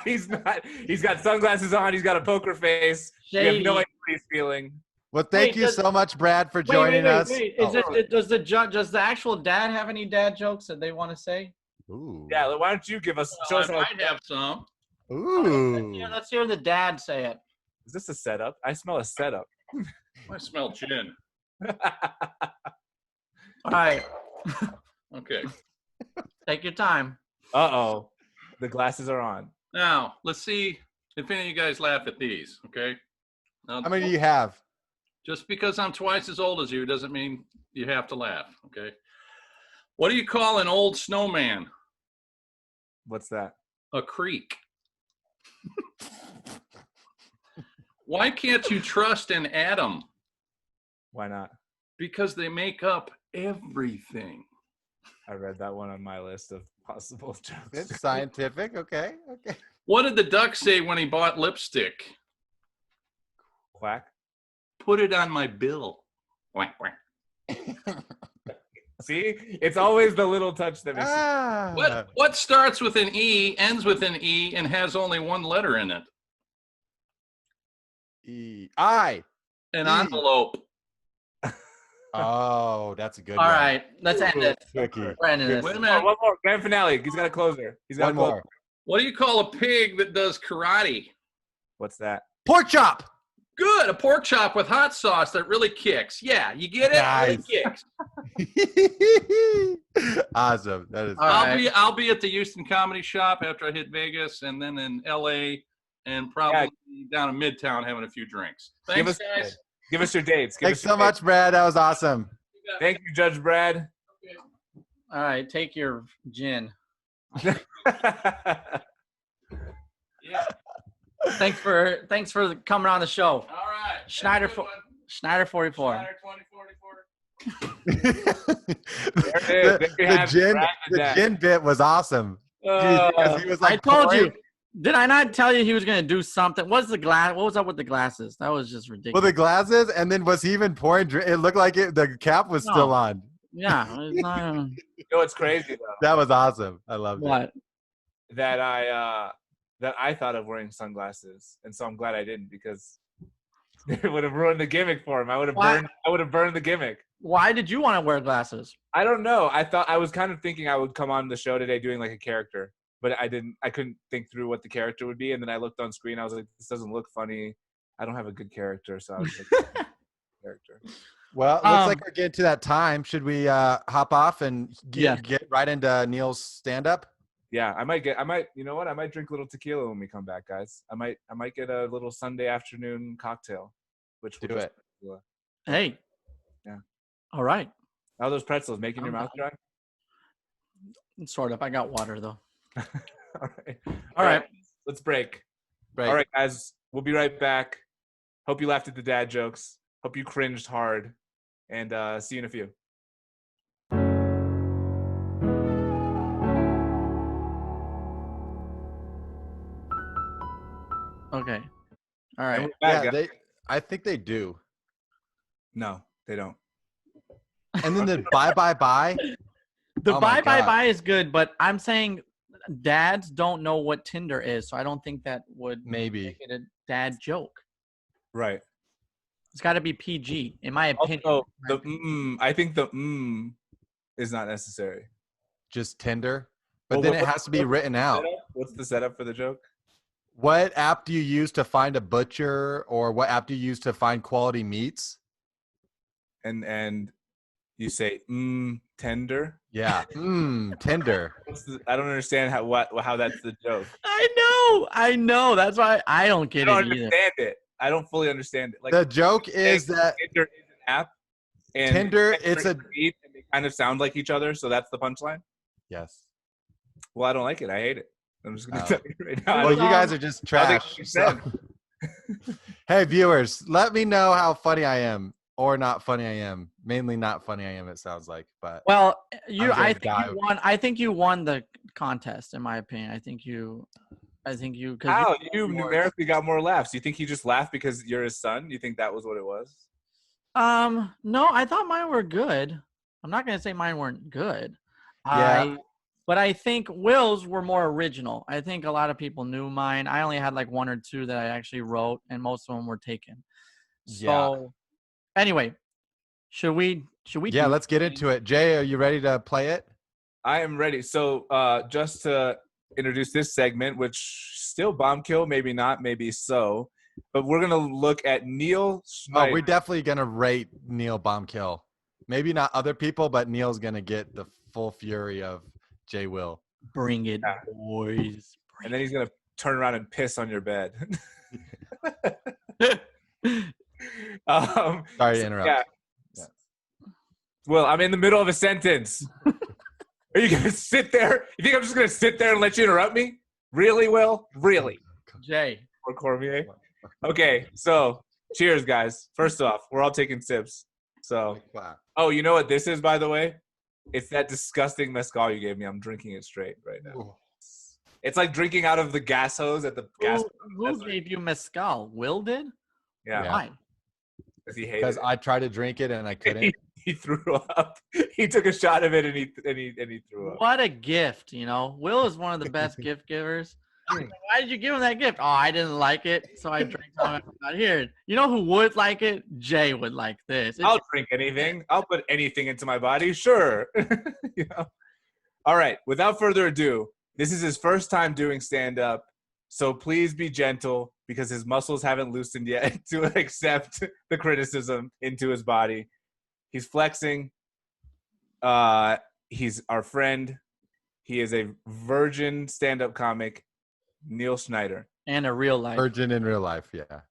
He's not. He's got sunglasses on. He's got a poker face. We have no Shady. idea what he's feeling. Well, thank Wait, you does- so much, Brad, for joining us. Wait. Oh. Does the actual dad have any dad jokes that they want to say? Ooh. Yeah, why don't you give us? Show us I how, might have some. Ooh. Yeah, let's hear the dad say it. is this a setup? I smell a setup. I smell gin. All right. Okay. Take your time. Uh-oh. The glasses are on. Now, let's see if any of you guys laugh at these, okay? Now, How many do you have? just because I'm twice as old as you doesn't mean you have to laugh, okay? What do you call an old snowman? What's that? A creek. Why can't you trust an atom? Why not? Because they make up everything. I read that one on my list of possible jokes. It's scientific. Okay. Okay. What did the duck say when he bought lipstick? Quack. Put it on my bill. Quack, quack. See, it's always the little touch that makes. What starts with an E, ends with an E, and has only one letter in it? I. An E. envelope. Oh, that's a good All one. right, let's end it. Tricky. We're ending this. Wait a minute. One more grand finale. He's got a closer. He's got One a closer. more. What do you call a pig that does karate? What's that? Pork chop. Good, a pork chop with hot sauce that really kicks. Yeah, you get it? Nice. Really kicks. Awesome. That is. All right. I'll be at the Houston Comedy Shop after I hit Vegas, and then in LA, and probably down in Midtown having a few drinks. Thanks, guys. Give us your dates. Thanks so much, Brad. That was awesome. Thank you, Judge Brad. All right, take your gin. Yeah. Thanks for coming on the show. All right. Schneider Have a good one. Schneider 44. Schneider 2044. There it is. There you have it. gin, Brad the Dad. gin bit was awesome. Because he was like, I told you. pouring- Did I not tell you he was going to do something? What was up with the glasses? That was just ridiculous. Well, the glasses, and then was he even pouring? It looked like the cap was still No. on. Yeah. It's not, You know what's crazy though? That was awesome. I loved it. what? That I thought of wearing sunglasses, and so I'm glad I didn't because it would have ruined the gimmick for him. I would have Why? burned the gimmick. Why did you want to wear glasses? I don't know. I was kind of thinking I would come on the show today doing like a character, but I couldn't think through what the character would be, and then I looked on screen. I was like, this doesn't look funny. I don't have a good character, so I was like, character. Well, it looks like we're getting to that time. Should we hop off and get right into Neil's stand-up? Yeah, I might. You know what? I might drink a little tequila when we come back, guys. I might get a little Sunday afternoon cocktail, which will Do just it. tequila. Hey. Yeah. All right. How are those pretzels making your mouth dry? Sort of. I got water though. All right. All right. Let's break. Right. All right, guys. We'll be right back. Hope you laughed at the dad jokes. Hope you cringed hard. And see you in a few. Okay. All right. And we're back, Yeah, guys. I think they do. No, they don't. And then the bye bye bye. The Oh my bye God. bye is good, but I'm saying dads don't know what Tinder is, so I don't think that would Maybe. make it a dad joke. Right. It's got to be PG, in my opinion. Also, I think the is not necessary. Just Tinder. But Well, then what- it has to be written out. What's the setup for the joke? What app do you use to find a butcher, or what app do you use to find quality meats? And you say tender. Yeah. Tinder. I don't understand how that's the joke. I know. That's why I don't I get don't it either. understand it. I don't fully understand it. Like The joke is that Tinder is an app, and Tinder, it's a- and they kind of sound like each other, so that's the punchline. yes. Well, I don't like it. I hate it. I'm just gonna Oh. tell you right now. Well, you guys are just I think trash. you so- Hey, viewers, let me know how funny I am or not funny I am. Mainly not funny I am, it sounds like. But Well, I'm I gonna think die. you won. I think you won the contest, in my opinion. I think you. Because How you numerically got more laughs? You think he just laughed because you're his son? You think that was what it was? No, I thought mine were good. I'm not gonna say mine weren't good. Yeah. But I think Will's were more original. I think a lot of people knew mine. I only had like one or two that I actually wrote, and most of them were taken. So, anyway, should we? yeah, let's get into it. Jay, are you ready to play it? I am ready. So just to introduce this segment, which still bomb kill, maybe not, maybe so. But we're going to look at Neil Oh, Schneider. we're definitely going to rate Neil Bombkill. Maybe not other people, but Neil's going to get the full fury of Jay Will. Bring it, Yeah. boys. And then he's gonna turn around and piss on your bed. Sorry to interrupt. Yeah. Well, I'm in the middle of a sentence. Are you gonna sit there? You think I'm just gonna sit there and let you interrupt me? Really, Will? Really? Jay. Or Cormier? Okay, so cheers, guys. First off, we're all taking sips. So, oh, you know what this is, by the way? It's that disgusting mezcal you gave me. I'm drinking it straight right now. Ooh. It's like drinking out of the gas hose at the gas. Who gave you mezcal? Will did? Yeah. Why? Because I tried to drink it and I couldn't. He threw up. He took a shot of it and he threw up. What a gift, you know. Will is one of the best gift givers. Why did you give him that gift? Oh, I didn't like it, so I drank some of it. Not here. You know who would like it? Jay would like this. I'll drink anything. I'll put anything into my body. Sure. You know? All right. Without further ado, this is his first time doing stand-up, so please be gentle because his muscles haven't loosened yet to accept the criticism into his body. He's flexing. He's our friend. He is a virgin stand-up comic, Neil Schneider. And a real life. Virgin in real life, yeah.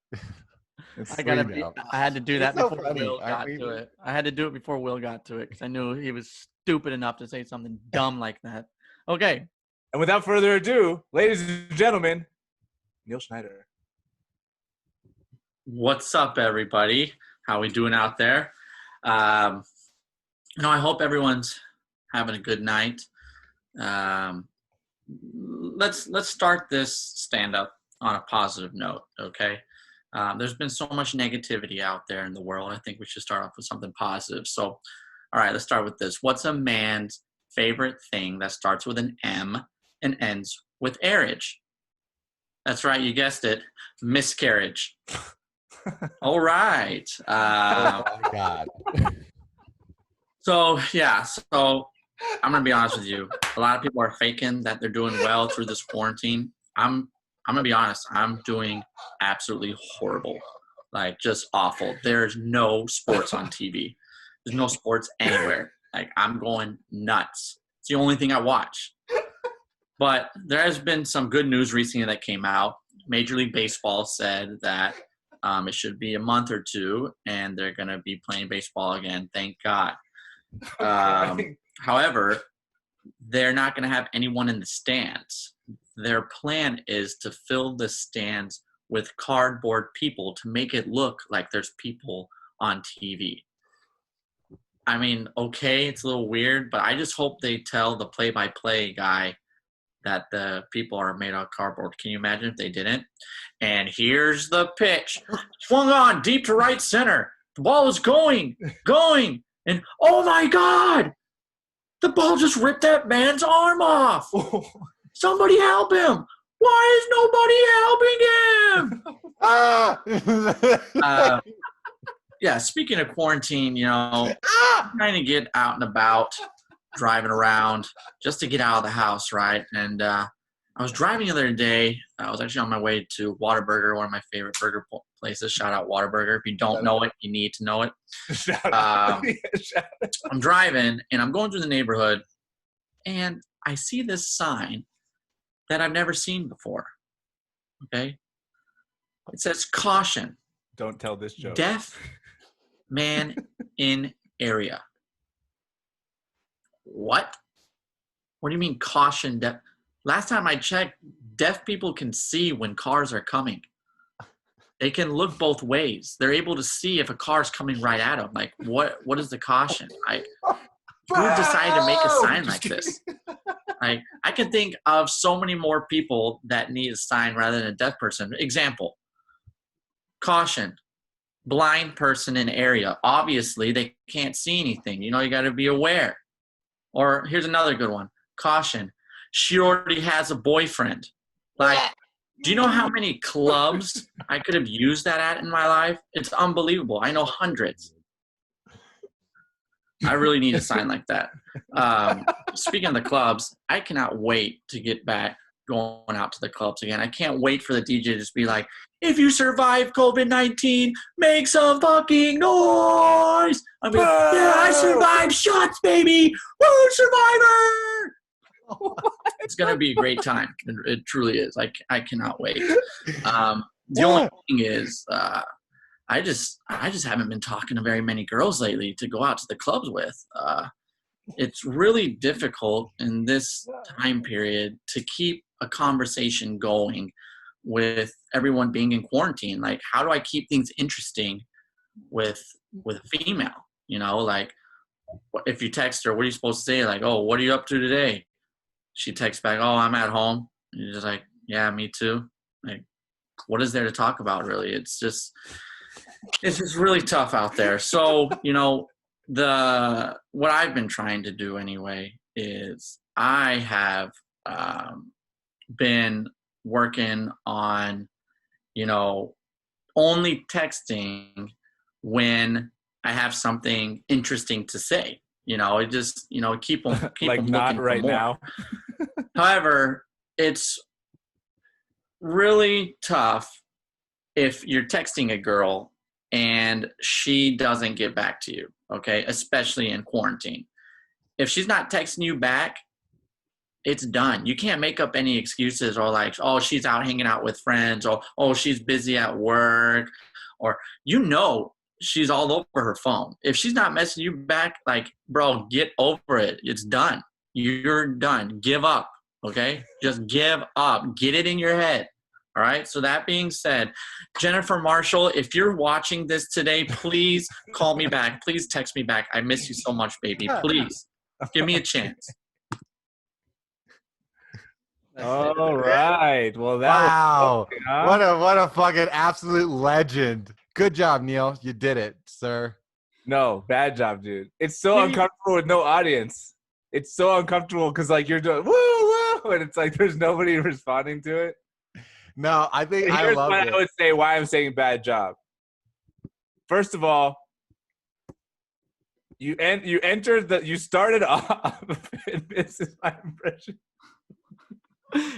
I had to do that It's so before funny. Will got to it. I had to do it before Will got to it because I knew he was stupid enough to say something dumb like that. Okay. And without further ado, ladies and gentlemen, Neil Schneider. What's up, everybody? How we doing out there? I hope everyone's having a good night. Let's start this stand-up on a positive note, okay? There's been so much negativity out there in the world. I think we should start off with something positive. So, all right, let's start with this. What's a man's favorite thing that starts with an M and ends with arage? That's right, you guessed it, miscarriage. All right. Oh my God. So I'm gonna be honest with you. A lot of people are faking that they're doing well through this quarantine. I'm gonna be honest. I'm doing absolutely horrible, like just awful. There's no sports on TV. There's no sports anywhere. Like I'm going nuts. It's the only thing I watch. But there has been some good news recently that came out. Major League Baseball said that it should be a month or two, and they're gonna be playing baseball again. Thank God. However, they're not going to have anyone in the stands. Their plan is to fill the stands with cardboard people to make it look like there's people on TV. I mean, okay, it's a little weird, but I just hope they tell the play-by-play guy that the people are made out of cardboard. Can you imagine if they didn't? And here's the pitch. Swung on deep to right center. The ball is going. And, oh, my God, the ball just ripped that man's arm off. Somebody help him. Why is nobody helping him? Yeah, speaking of quarantine, I'm trying to get out and about, driving around just to get out of the house, right? And I was driving the other day. I was actually on my way to Whataburger, one of my favorite burger places. Shout out Whataburger. If you don't know it, you need to know it. I'm driving, and I'm going through the neighborhood, and I see this sign that I've never seen before, okay? It says, caution. Don't tell this joke. Deaf man in area. What? What do you mean caution? Last time I checked, deaf people can see when cars are coming. They can look both ways. They're able to see if a car's coming right at them. Like, what is the caution? Like, who decided to make a sign like this? Like, I can think of so many more people that need a sign rather than a deaf person. Example, caution, blind person in area. Obviously, they can't see anything. You got to be aware. Or here's another good one. Caution, she already has a boyfriend. Like, do you know how many clubs I could have used that at in my life? It's unbelievable. I know hundreds. I really need a sign like that. Speaking of the clubs, I cannot wait to get back going out to the clubs again. I can't wait for the DJ to just be like, if you survive COVID-19, make some fucking noise. I mean, yeah, I survived shots, baby. Woo, survivor. It's gonna be a great time. It truly is. I cannot wait. The only thing is, I just haven't been talking to very many girls lately to go out to the clubs with. It's really difficult in this time period to keep a conversation going with everyone being in quarantine. Like, how do I keep things interesting with a female? You know, like, if you text her, what are you supposed to say? Like, oh, what are you up to today? She texts back, oh, I'm at home. And you're just like, yeah, me too. Like, what is there to talk about, really? It's just really tough out there. So, you know, what I've been trying to do anyway is I have been working on, you know, only texting when I have something interesting to say. You know, it just, you know, keep them like looking not for right more. now. However, it's really tough if you're texting a girl and she doesn't get back to you, okay? Especially in quarantine. If she's not texting you back, it's done. You can't make up any excuses or like, oh, she's out hanging out with friends, or, oh, she's busy at work, or, you know, she's all over her phone. If she's not messaging you back, like, bro, get over it. It's done. You're done. Give up, okay? Just give up. Get it in your head. All right. So that being said, Jennifer Marshall, if you're watching this today, please call me back. Please text me back. I miss you so much, baby. Please give me a chance. All right. Well, that Wow. was huh? What a fucking absolute legend. Good job, Neil. You did it, sir. No, bad job, dude. It's so uncomfortable with no audience. It's so uncomfortable because like you're doing woo woo, and it's like there's nobody responding to it. No, I think I Here's love what it. I would say why I'm saying bad job. First of all, you started off, and this is my impression.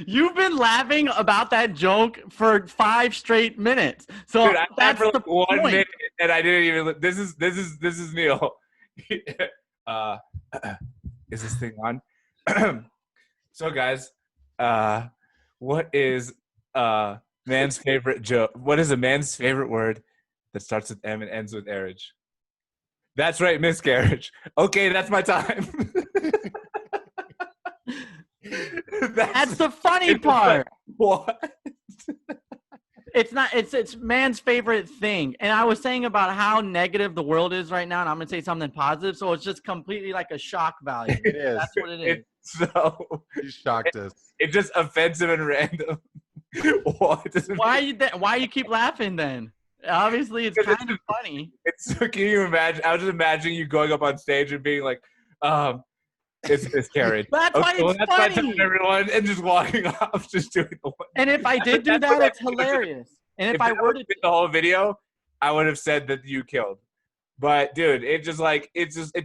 You've been laughing about that joke for 5 straight minutes. So Dude, I that's laughed for the like 1 point. minute, and I didn't even. This is Neil. Is this thing on? So, guys, what is man's favorite joke? What is a man's favorite word that starts with M and ends with marriage? That's right, miscarriage. Okay, that's my time. That's the funny part. What? It's not. It's man's favorite thing. And I was saying about how negative the world is right now, and I'm gonna say something positive. So it's just completely like a shock value. It is. That's what it is. So You shocked us. it's just offensive and random. Why you keep laughing then? Obviously, it's kind of funny. It's can you imagine? I was just imagining you going up on stage and being like, it's miscarriage. That's why it's that's funny. my time, everyone, and just walking off, just doing the one. And if I did do that, it's hilarious. And if I were to the whole video, I would have said that you killed. But dude, it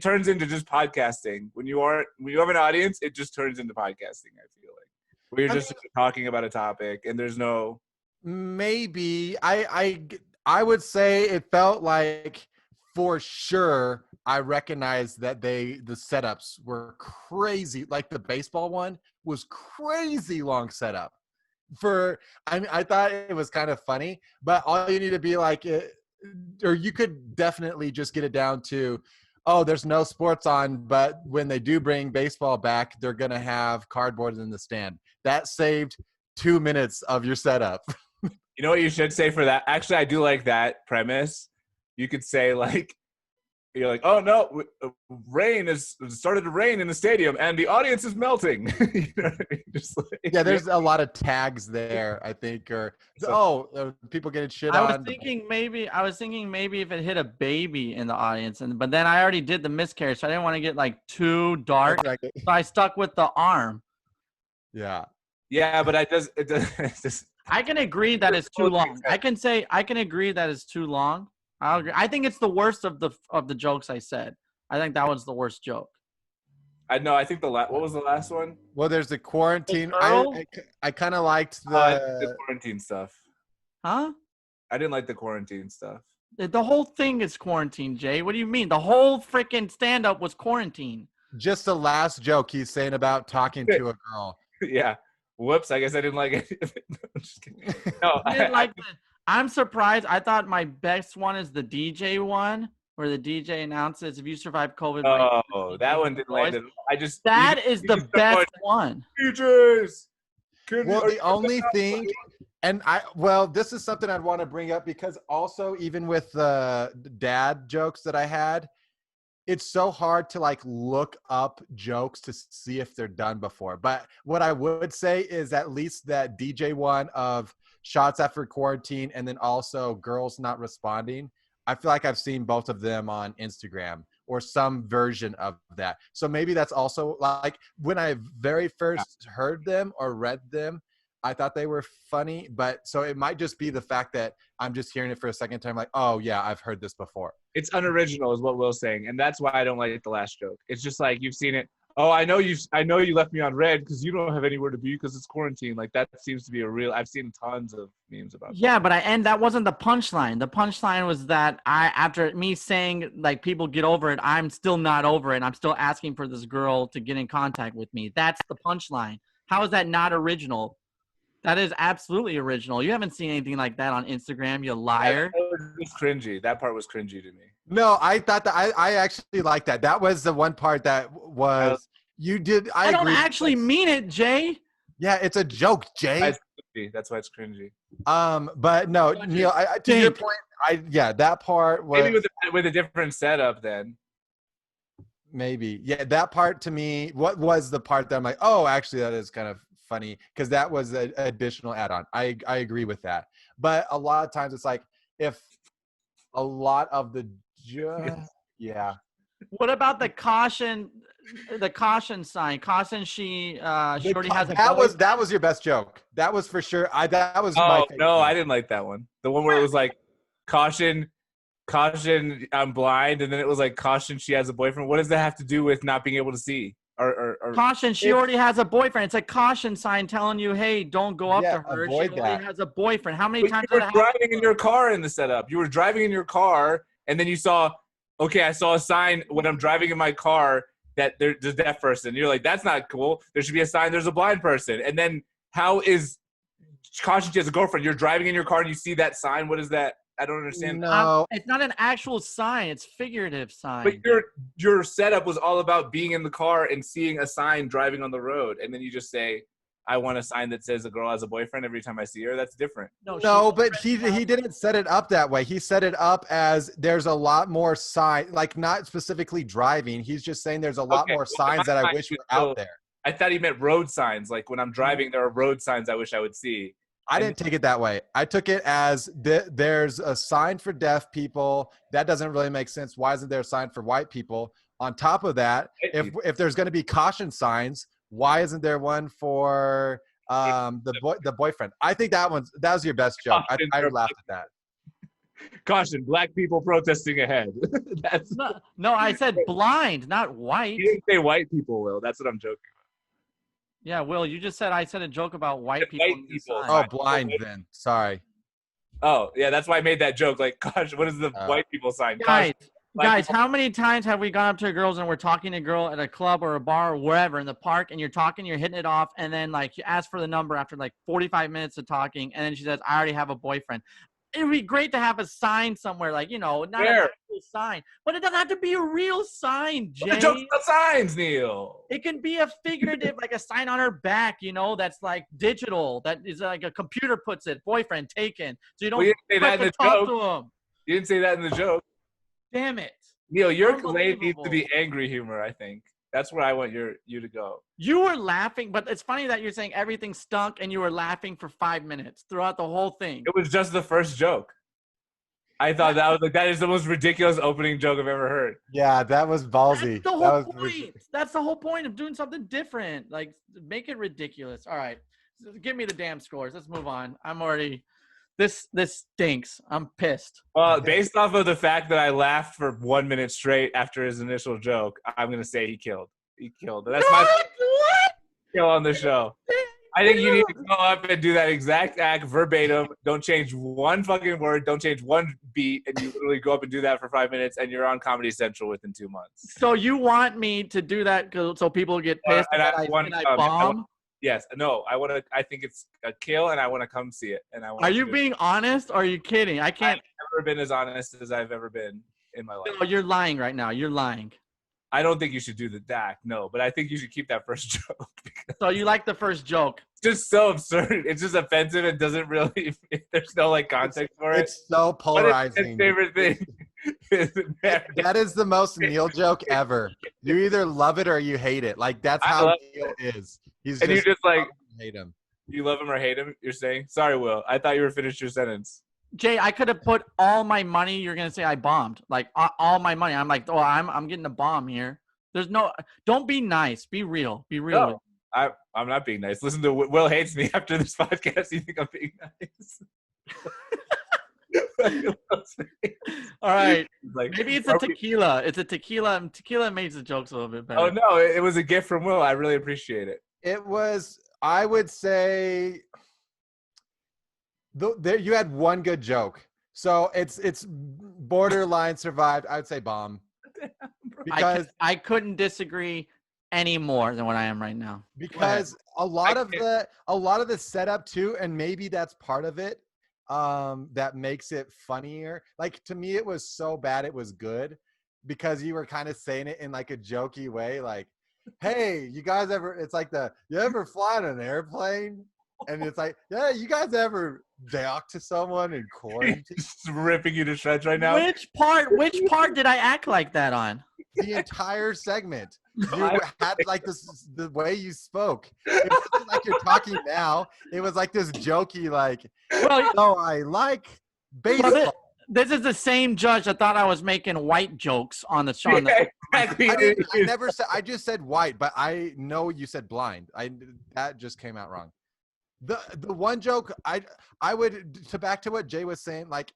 turns into just podcasting. When you have an audience, it just turns into podcasting. I feel like we're just talking about a topic, and there's no. Maybe I would say it felt like for sure I recognized that the setups were crazy. Like the baseball one was crazy long setup. I thought it was kind of funny, but all you need to be like, or you could definitely just get it down to, oh, there's no sports on, but when they do bring baseball back, they're going to have cardboard in the stand. That saved 2 minutes of your setup. You know what you should say for that? Actually, I do like that premise. You could say like, you're like, oh no, rain has started to rain in the stadium and the audience is melting. You know what I mean? Just like, yeah, there's a lot of tags there, I think, or people getting shit on. I was thinking maybe if it hit a baby in the audience, but then I already did the miscarriage, so I didn't want to get like too dark. So I stuck with the arm. Yeah. Yeah, but it does. I can agree that it's too long. I can agree that it's too long. I'll agree. I think it's the worst of the jokes I said. I think that was the worst joke. I know. I think what was the last one? Well, there's the quarantine. I kind of liked the quarantine stuff. Huh? I didn't like the quarantine stuff. The whole thing is quarantine, Jay. What do you mean? The whole freaking stand-up was quarantine. just the last joke he's saying about talking to a girl. Yeah. Whoops. I guess I didn't like it. I'm just kidding. No, I'm surprised. I thought my best one is the DJ one, where the DJ announces if you survive COVID. Oh, that one didn't land. That is the best one. DJs. Well, the only thing, this is something I'd want to bring up because also even with the dad jokes that I had, it's so hard to like look up jokes to see if they're done before. But what I would say is at least that DJ one of shots after quarantine and then also girls not responding. I feel like I've seen both of them on Instagram or some version of that. So maybe that's also like when I very first heard them or read them, I thought they were funny. But so it might just be the fact that I'm just hearing it for a second time. Like, oh yeah, I've heard this before. It's unoriginal is what Will's saying. And that's why I don't like the last joke. It's just like, you've seen it. Oh, I know you left me on red because you don't have anywhere to be because it's quarantine. Like that seems to be I've seen tons of memes about that. Yeah, but that wasn't the punchline. The punchline was that after me saying like people get over it, I'm still not over it. I'm still asking for this girl to get in contact with me. That's the punchline. How is that not original? That is absolutely original. You haven't seen anything like that on Instagram, you liar. That was cringy. That part was cringy to me. No, I thought that I actually liked that. That was the one part that was you did. I don't agree. actually mean it, Jay. Yeah, it's a joke, Jay. That's why it's cringy. But no, Neil. To your point, that part was maybe with a different setup then. Maybe, yeah, that part to me. What was the part that I'm like, oh, actually, that is kind of funny because that was an additional add-on. I agree with that. But a lot of times it's like if a lot of the yeah. What about the caution sign? Caution she already has a that was your best joke. That was for sure. That was my favorite. No, I didn't like that one. The one where it was like caution, I'm blind, and then it was like caution she has a boyfriend. What does that have to do with not being able to see? Or caution, she already has a boyfriend. It's a caution sign telling you, hey, don't go up to her. She already has a boyfriend. How many times you were driving in your car in the setup? You were driving in your car, and then you saw, I saw a sign when I'm driving in my car that there's a deaf person. You're like, that's not cool. There should be a sign there's a blind person. And then how is caution she has a girlfriend? You're driving in your car and you see that sign. What is that? I don't understand. No, it's not an actual sign. It's figurative sign. But your setup was all about being in the car and seeing a sign driving on the road, and then you just say, "I want a sign that says a girl has a boyfriend every time I see her." That's different. No, but he didn't set it up that way. He set it up as there's a lot more sign, like not specifically driving. He's just saying there's a lot more signs that I wish were out there. I thought he meant road signs. Like when I'm driving, there are road signs I wish I would see. I didn't take it that way. I took it as there's a sign for deaf people. That doesn't really make sense. Why isn't there a sign for white people? On top of that, if there's going to be caution signs, why isn't there one for the boyfriend? I think that was your best joke. I laughed at that. Caution, black people protesting ahead. No, I said blind, not white. You didn't say white people, Will. That's what I'm joking about. Yeah, Will, you just said I said a joke about white people. Oh, blind then. Sorry. Oh, yeah, that's why I made that joke. Like, gosh, what is the white people sign? Guys, how many times have we gone up to girls and we're talking to a girl at a club or a bar or wherever in the park and you're hitting it off, and then like you ask for the number after like 45 minutes of talking, and then she says, I already have a boyfriend. It would be great to have a sign somewhere, like, not an actual sign. But it doesn't have to be a real sign, Jay. The joke's about signs, Neil. It can be a figurative, like a sign on her back, that's like digital. That is like a computer puts it, boyfriend taken. So you don't didn't say that in the talk joke. to him. You didn't say that in the joke. Damn it. Neil, your lane needs to be angry humor, I think. That's where I want you to go. You were laughing, but it's funny that you're saying everything stunk and you were laughing for 5 minutes throughout the whole thing. It was just the first joke. I thought that is the most ridiculous opening joke I've ever heard. Yeah, that was ballsy. That's the whole point. That's the whole point of doing something different. Like, make it ridiculous. All right. Give me the damn scores. Let's move on. I'm already – this stinks. I'm pissed. Well, based off of the fact that I laughed for 1 minute straight after his initial joke, I'm going to say he killed. He killed. That's my kill on the show. I think you need to go up and do that exact act verbatim. Don't change one fucking word. Don't change one beat. And you literally go up and do that for 5 minutes, and you're on Comedy Central within 2 months. So you want me to do that so people get pissed and I bomb? Yes. No. I think it's a kill, and I want to come see it. And Are you being honest? Or are you kidding? I can't. I've never been as honest as I've ever been in my life. No, you're lying right now. You're lying. I don't think you should do the DAC, no, but I think you should keep that first joke. So you like the first joke? It's just so absurd. It's just offensive. It doesn't really. There's no like context for it. It's so polarizing. My favorite thing. That is the most Neil joke ever. You either love it or you hate it. Like that's how Neil is. He's and just, you just like hate him. You love him or hate him. You're saying? Sorry, Will. I thought you were finished your sentence. Jay, I could have put all my money. You're gonna say I bombed, like all my money. I'm like, oh, I'm getting a bomb here. There's no. Don't be nice. Be real. Be real. No, I'm not being nice. Listen to Will hates me after this podcast. You think I'm being nice? All right. Like, maybe it's a tequila. It's a tequila. And tequila makes the jokes a little bit better. Oh no, it was a gift from Will. I really appreciate it. It was. I would say. There, you had one good joke, so it's borderline survived. I would say bomb, because I couldn't disagree any more than what I am right now. Because a lot of the setup too, and maybe that's part of it, that makes it funnier. Like to me, it was so bad it was good, because you were kind of saying it in like a jokey way, like, "Hey, you guys ever?" It's like you ever fly on an airplane? And it's like, yeah, you guys ever talk to someone in quarantine? Just ripping you to shreds right now. Which part did I act like that on? The entire segment. You had like this, the way you spoke. It wasn't like you're talking now. It was like this jokey, like, oh, I like baseball. This is the same judge that thought I was making white jokes on the show. Yeah, exactly. I never said. I just said white, but I know you said blind. That just came out wrong. The one joke I would, to back to what Jay was saying, like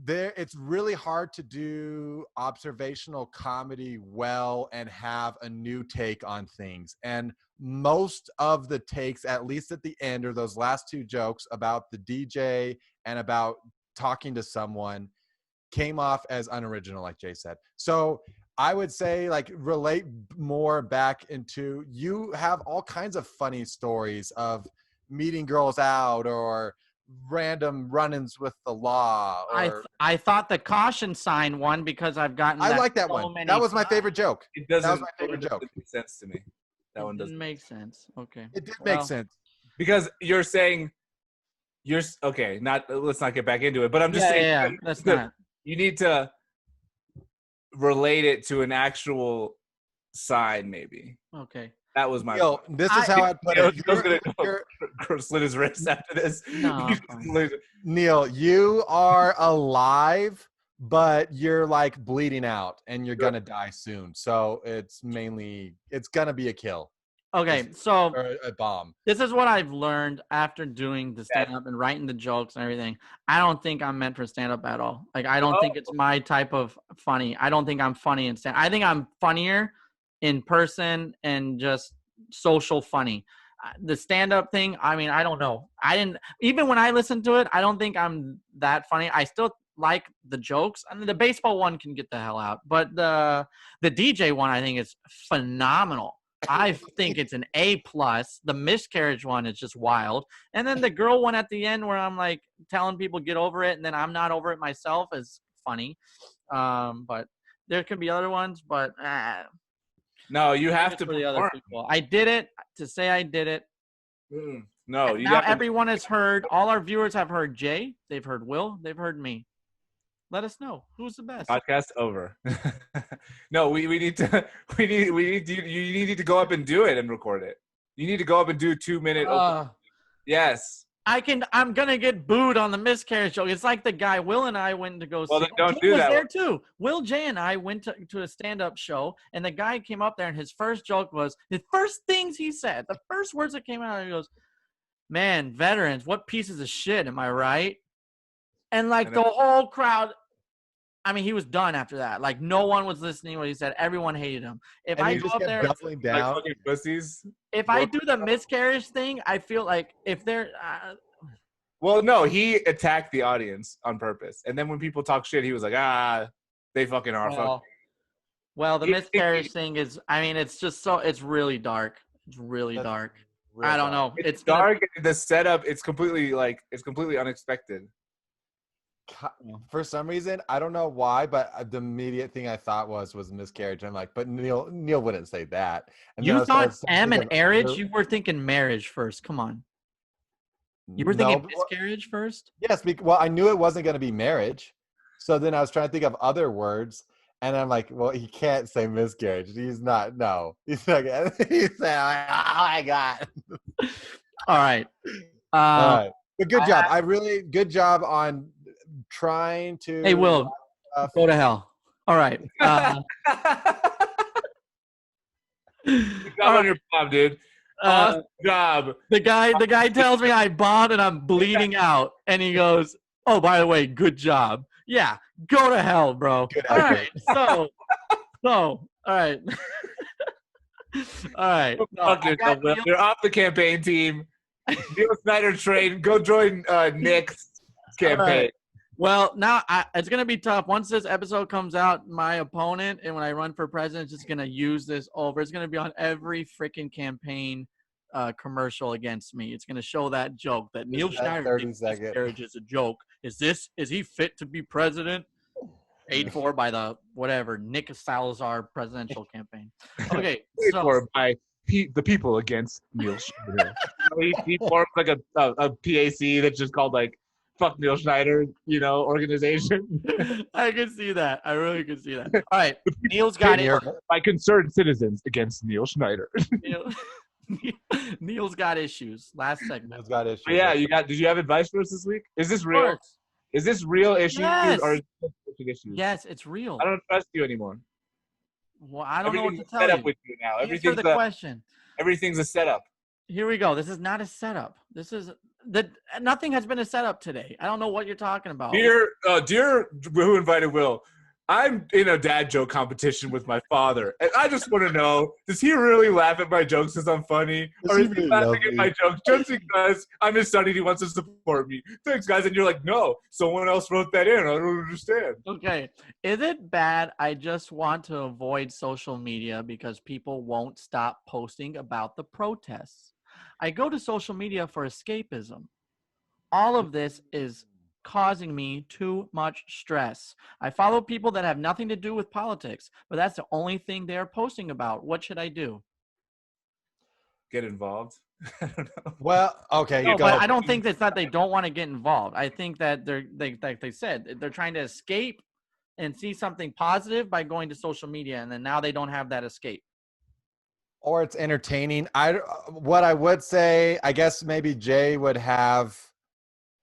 it's really hard to do observational comedy well and have a new take on things. And most of the takes, at least at the end, or those last two jokes about the DJ and about talking to someone, came off as unoriginal, like Jay said. So I would say, like, relate more back into, you have all kinds of funny stories of meeting girls out or random run-ins with the law. I thought the caution sign one, because I've gotten I like that one. That was my favorite joke. That was my favorite joke. Make sense to me. That one doesn't make sense. Okay. It did make sense. Because you're saying okay, let's not get back into it, but I'm just saying yeah, that's not. You need to relate it to an actual sign, maybe. Okay. That was my. This is how I put it. Neil's gonna slit his wrist after this. No. Neil, you are alive, but you're like bleeding out, and you're gonna die soon. So it's gonna be a kill. Okay, so or a bomb. This is what I've learned after doing the stand-up and writing the jokes and everything. I don't think I'm meant for stand-up at all. Like, I don't think it's my type of funny. I don't think I'm funny in stand. I think I'm funnier in person and just social funny. The stand-up thing, I mean, I don't know. Even when I listen to it, I don't think I'm that funny. I still like the jokes. I mean, the baseball one can get the hell out, but the DJ one, I think, is phenomenal. I think it's an A+. The miscarriage one is just wild. And then the girl one at the end, where I'm like telling people get over it, and then I'm not over it myself, is funny. But there could be other ones, but no, you have to. For the other people, I did it to say I did it. No, you now everyone has heard. All our viewers have heard Jay. They've heard Will. They've heard me. Let us know who's the best. Podcast over. No, we need to. You need to go up and do it and record it. You need to go up and do 2-minute. Yes. I'm gonna get booed on the miscarriage joke. It's like the guy Will and I went to go see. Well, then don't do that. There too. Will, Jay, and I went to a stand-up show, and the guy came up there, and his first joke was, his first things he said, the first words that came out, he goes, "Man, veterans, what pieces of shit, am I right?" And like the whole crowd, I mean, he was done after that. Like, no one was listening to what he said. Everyone hated him. If And I he go just up kept there, doubling Like down. fucking pussies. if I do the miscarriage thing, I feel like if they're Well, no, he attacked the audience on purpose, and then when people talk shit, he was like, they fucking are. Fuck. well, the miscarriage thing is. I mean, it's just so. It's really dark. It's really That's dark. real I don't dark. know. It's dark. The setup, it's completely unexpected. For some reason, I don't know why, but the immediate thing I thought was miscarriage. I'm like, but Neil wouldn't say that. And then I You was thought trying to M think and of marriage? other- You were thinking marriage first. Come on. You were thinking No, miscarriage first? yes. Well, I knew it wasn't going to be marriage, so then I was trying to think of other words, and I'm like, well, he can't say miscarriage. He's not. No, he's like, he's saying, oh my god. All right. All right, but good job. Good job on trying to. Hey, Will, go to hell. All right. Good job on your job, dude. Awesome job. The guy tells me I bombed and I'm bleeding out, and he goes, "Oh, by the way, good job." Yeah, go to hell, bro. Good All idea. right. So, all right. All right. No, Fuck yourself, Will. You're off the campaign team. Neil Snyder train. Go join Nick's campaign. right. Well, now it's going to be tough. Once this episode comes out, my opponent, and when I run for president, is just going to use this over. It's going to be on every freaking campaign commercial against me. It's going to show that joke that Neil Schneider thinks this marriage is a joke. Is he fit to be president? Paid for by the whatever Nick Salazar presidential campaign. Okay, Paid for by the people against Neil Schneider. he formed like a PAC that's just called like "Fuck Neil Schneider," organization. I can see that. I really can see that. All right, Neil's got it. By concerned citizens against Neil Schneider. Neil's got issues. Last segment. Neil's got issues. Yeah, did you have advice for us this week? Is this real? Is this real issues or is this issues? Yes, it's real. I don't trust you anymore. Well, I don't know what to tell set you. up with you now. Answer the question. Everything's a setup. Here we go. This is not a setup. Nothing has been a setup today. I don't know what you're talking about. Dear Who Invited Will, I'm in a dad joke competition with my father, and I just want to know, does he really laugh at my jokes because I'm funny? Or is he laughing at my jokes just because I'm his son and he wants to support me? Thanks, guys. And you're like, no, someone else wrote that in. I don't understand. Okay. Is it bad? I just want to avoid social media because people won't stop posting about the protests. I go to social media for escapism. All of this is causing me too much stress. I follow people that have nothing to do with politics, but that's the only thing they're posting about. What should I do? Get involved. I don't know. Well, okay. No, but I don't think it's that they don't want to get involved. I think that like they said, they're trying to escape and see something positive by going to social media, and then now they don't have that escape. Or it's entertaining. What I would say, I guess maybe Jay would have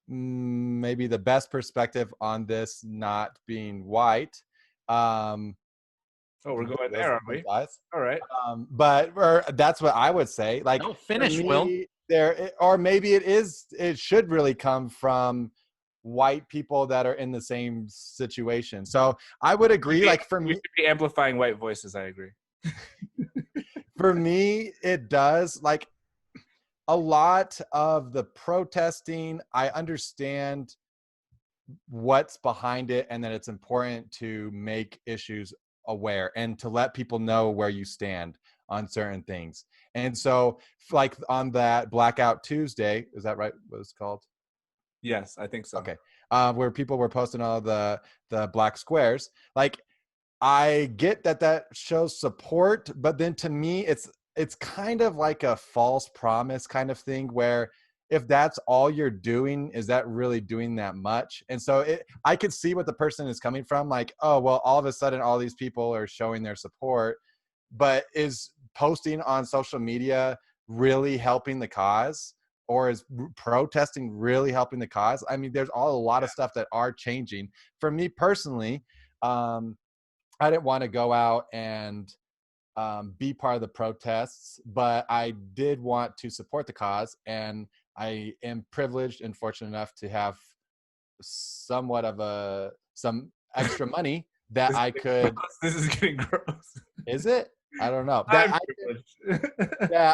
maybe the best perspective on this not being white. We're going there, aren't we? All right. But that's what I would say. Like, don't finish, Will. Or maybe it should really come from white people that are in the same situation. So I would agree. Like for me, we should be amplifying white voices. I agree. For me, it does. Like a lot of the protesting, I understand what's behind it and that it's important to make issues aware and to let people know where you stand on certain things. And so like on that Blackout Tuesday, is that right? What it's called? Yes, I think so. Okay. Where people were posting all the black squares. Like, I get that shows support, but then to me, it's kind of like a false promise kind of thing where if that's all you're doing, is that really doing that much? And so I could see what the person is coming from. Like, oh, well, all of a sudden, all these people are showing their support, but is posting on social media really helping the cause? Or is protesting really helping the cause? I mean, there's a lot of stuff that are changing. For me personally, I didn't want to go out and be part of the protests, but I did want to support the cause. And I am privileged and fortunate enough to have somewhat of some extra money that I could. This is getting gross. Is it? I don't know. That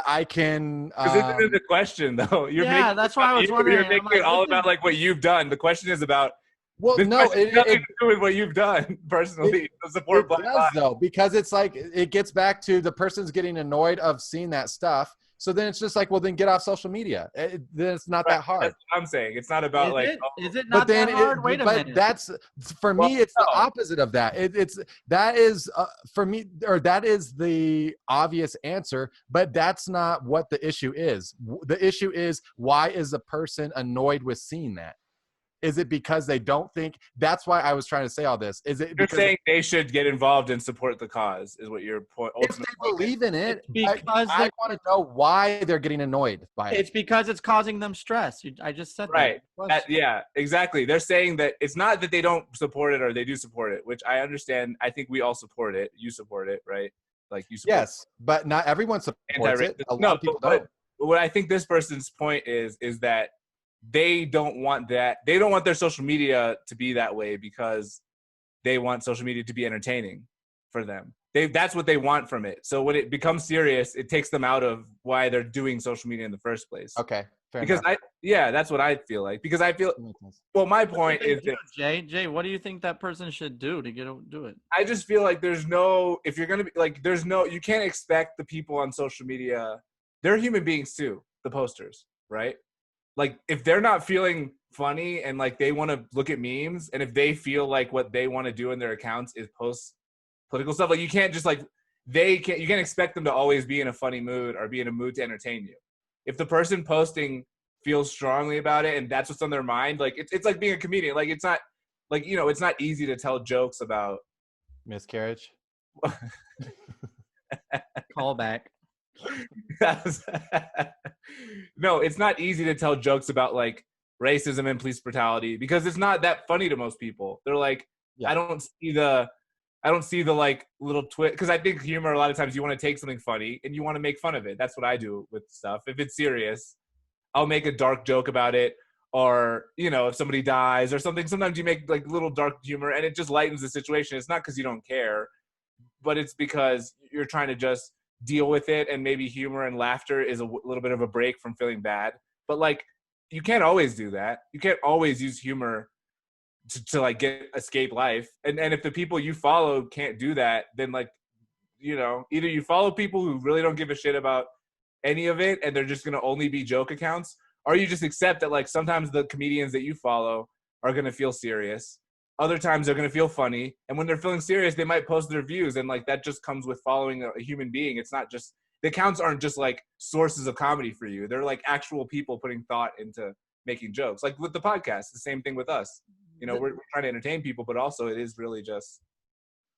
I can. Because isn't it the question though? That's why I was wondering. You're making it all about like what you've done. The question is about. Well, no, it nothing to do with what you've done personally to support Black Lives. Though, because it's like it gets back to the person's getting annoyed of seeing that stuff. So then it's just like, well, then get off social media. Then it's not that hard. That's what I'm saying. It's not about is it not that hard? Wait a minute. That's for me. It's the opposite of that. That is for me, or that is the obvious answer. But that's not what the issue is. The issue is, why is a person annoyed with seeing that? Is it because they don't think? That's why I was trying to say all this. Is it? You're saying they should get involved and support the cause? Is what your point? If they believe in it, because I want to know why they're getting annoyed by it. It's because it's causing them stress. I just said right. that. Yeah, exactly. They're saying that it's not that they don't support it or they do support it, which I understand. I think we all support it. You support it, right? Like you support yes, but not everyone supports it. A lot of people don't. What I think this person's point is that they don't want that. They don't want their social media to be that way because they want social media to be entertaining for them. That's what they want from it. So when it becomes serious, it takes them out of why they're doing social media in the first place. Okay. Fair because enough. That's what I feel like. Because I feel, well, my point is that Jay, what do you think that person should do to do it? I just feel like if you're going to be like, you can't expect the people on social media, they're human beings too, the posters, right? Like if they're not feeling funny and like they want to look at memes, and if they feel like what they want to do in their accounts is post political stuff, like you can't just like you can't expect them to always be in a funny mood or be in a mood to entertain you. If the person posting feels strongly about it and that's what's on their mind, like it's like being a comedian. Like it's not like, it's not easy to tell jokes about miscarriage. Call back. No, it's not easy to tell jokes about like racism and police brutality because it's not that funny to most people. They're like, yeah. I don't see the like little twist, because I think humor a lot of times you want to take something funny and you want to make fun of it. That's what I do with stuff. If it's serious, I'll make a dark joke about it, or if somebody dies or something. Sometimes you make like little dark humor and it just lightens the situation. It's not because you don't care, but it's because you're trying to just deal with it, and maybe humor and laughter is a little bit of a break from feeling bad. But like you can't always do that. You can't always use humor to like escape life. And if the people you follow can't do that, then like either you follow people who really don't give a shit about any of it and they're just going to only be joke accounts, or you just accept that like sometimes the comedians that you follow are going to feel serious, other times they're going to feel funny, and when they're feeling serious they might post their views, and like that just comes with following a human being. It's not just, the accounts aren't just like sources of comedy for you. They're like actual people putting thought into making jokes. Like with the podcast, the same thing with us. We're trying to entertain people, but also it is really just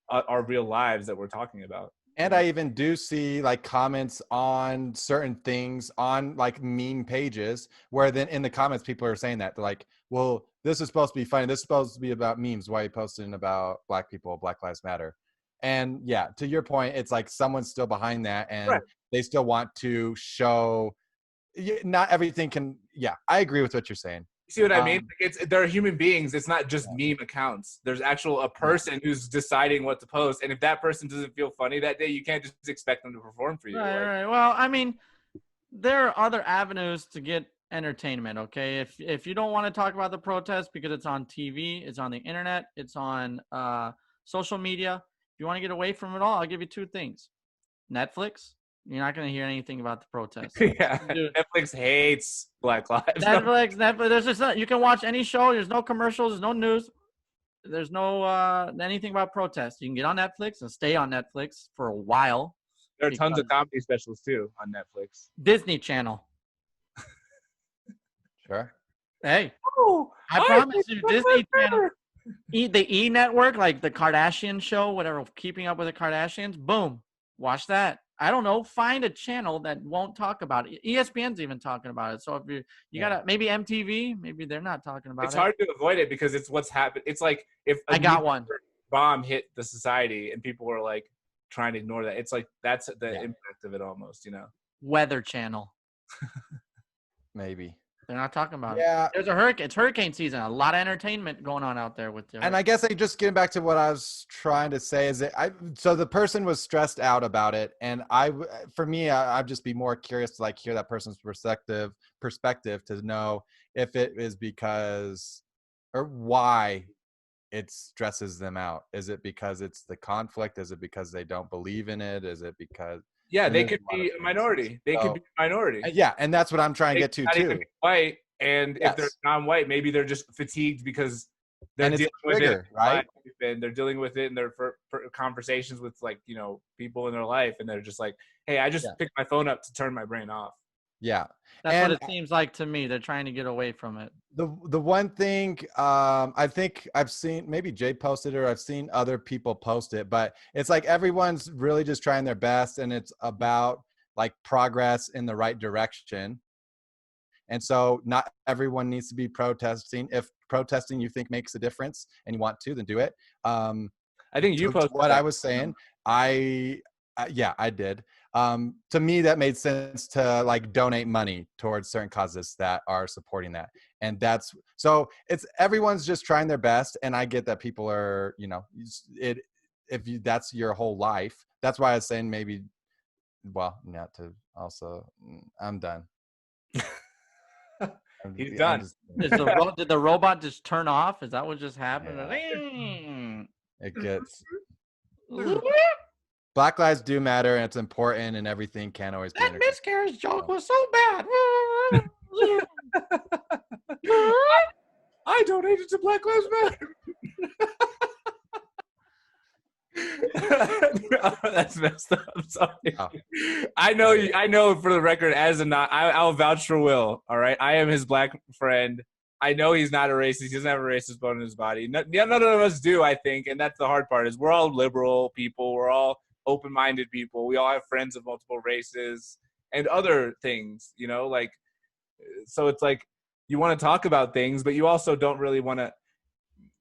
our real lives that we're talking about. And I even do see like comments on certain things on like meme pages where then in the comments people are saying that they're like, well, this is supposed to be funny. This is supposed to be about memes. Why are you posting about Black people, Black Lives Matter? And yeah, to your point, it's like someone's still behind that, and right. They still want to show. Not everything can. Yeah, I agree with what you're saying. You see what I mean? They're human beings. It's not just meme accounts. There's a person who's deciding what to post, and if that person doesn't feel funny that day, you can't just expect them to perform for you. Right. Well, I mean, there are other avenues to get entertainment. Okay, if you don't want to talk about the protest because it's on TV, it's on the internet, it's on social media. If you want to get away from it all, I'll give you two things: Netflix. You're not going to hear anything about the protest. Yeah, Netflix hates Black Lives. Netflix. There's just you can watch any show. There's no commercials. There's no news. There's no anything about protests. You can get on Netflix and stay on Netflix for a while. There are tons of comedy specials too on Netflix. Disney Channel. Sure. Hey, I promise you, Disney Channel. The E Network, like the Kardashian show, whatever, Keeping Up with the Kardashians. Boom, watch that. I don't know. Find a channel that won't talk about it. ESPN's even talking about it. So if you gotta, maybe MTV, maybe they're not talking about it. It's hard to avoid it because it's what's happened. It's like if I got one bomb hit the society and people were like trying to ignore that. It's like that's the impact of it almost. Weather Channel. Maybe. They're not talking about it. Yeah. There's a hurricane. It's hurricane season. A lot of entertainment going on out there with the And I guess I just getting back to what I was trying to say is that so the person was stressed out about it, and for me, I'd just be more curious to like hear that person's perspective to know if it is because or why it stresses them out. Is it because it's the conflict? Is it because they don't believe in it? Is it because they could be a minority. They could be a minority. Yeah, and that's what I'm trying to get to too. White, and if they're non-white, maybe they're just fatigued because they're dealing with it, right? And they're dealing with it in their conversations with like people in their life, and they're just like, "Hey, I just picked my phone up to turn my brain off." Yeah, that's what it seems like to me. They're trying to get away from it. The one thing I think I've seen, maybe Jay posted it or I've seen other people post it, but it's like everyone's really just trying their best, and it's about like progress in the right direction. And so not everyone needs to be protesting. If protesting you think makes a difference and you want to, then do it. I think you posted what I was saying. I did. To me, that made sense to like donate money towards certain causes that are supporting that. And that's, so it's, everyone's just trying their best. And I get that people are, that's your whole life. That's why I was saying maybe, well, not to also, I'm done. He's done. Did the robot just turn off? Is that what just happened? Yeah. It gets Black lives do matter, and it's important, and everything can't always be. That miscarriage joke was so bad. I donated to Black Lives Matter. That's messed up. I'm sorry. Oh. I know for the record, I'll vouch for Will. All right. I am his black friend. I know he's not a racist. He doesn't have a racist bone in his body. None of us do, I think. And that's the hard part is we're all liberal people. We're all open-minded people. We all have friends of multiple races and other things, so it's like you want to talk about things, but you also don't really want to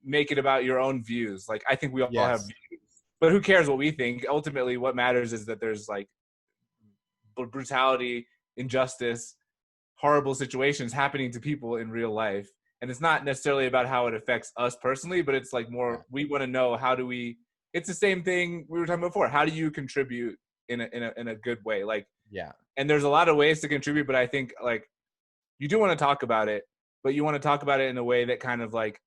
make it about your own views. Like, I think we all have views. But who cares what we think? Ultimately, what matters is that there's like brutality, injustice, horrible situations happening to people in real life. And it's not necessarily about how it affects us personally, but it's like more, we want to know it's the same thing we were talking about before. How do you contribute in a good way? Like, and there's a lot of ways to contribute, but I think like you do want to talk about it, but you want to talk about it in a way that kind of like,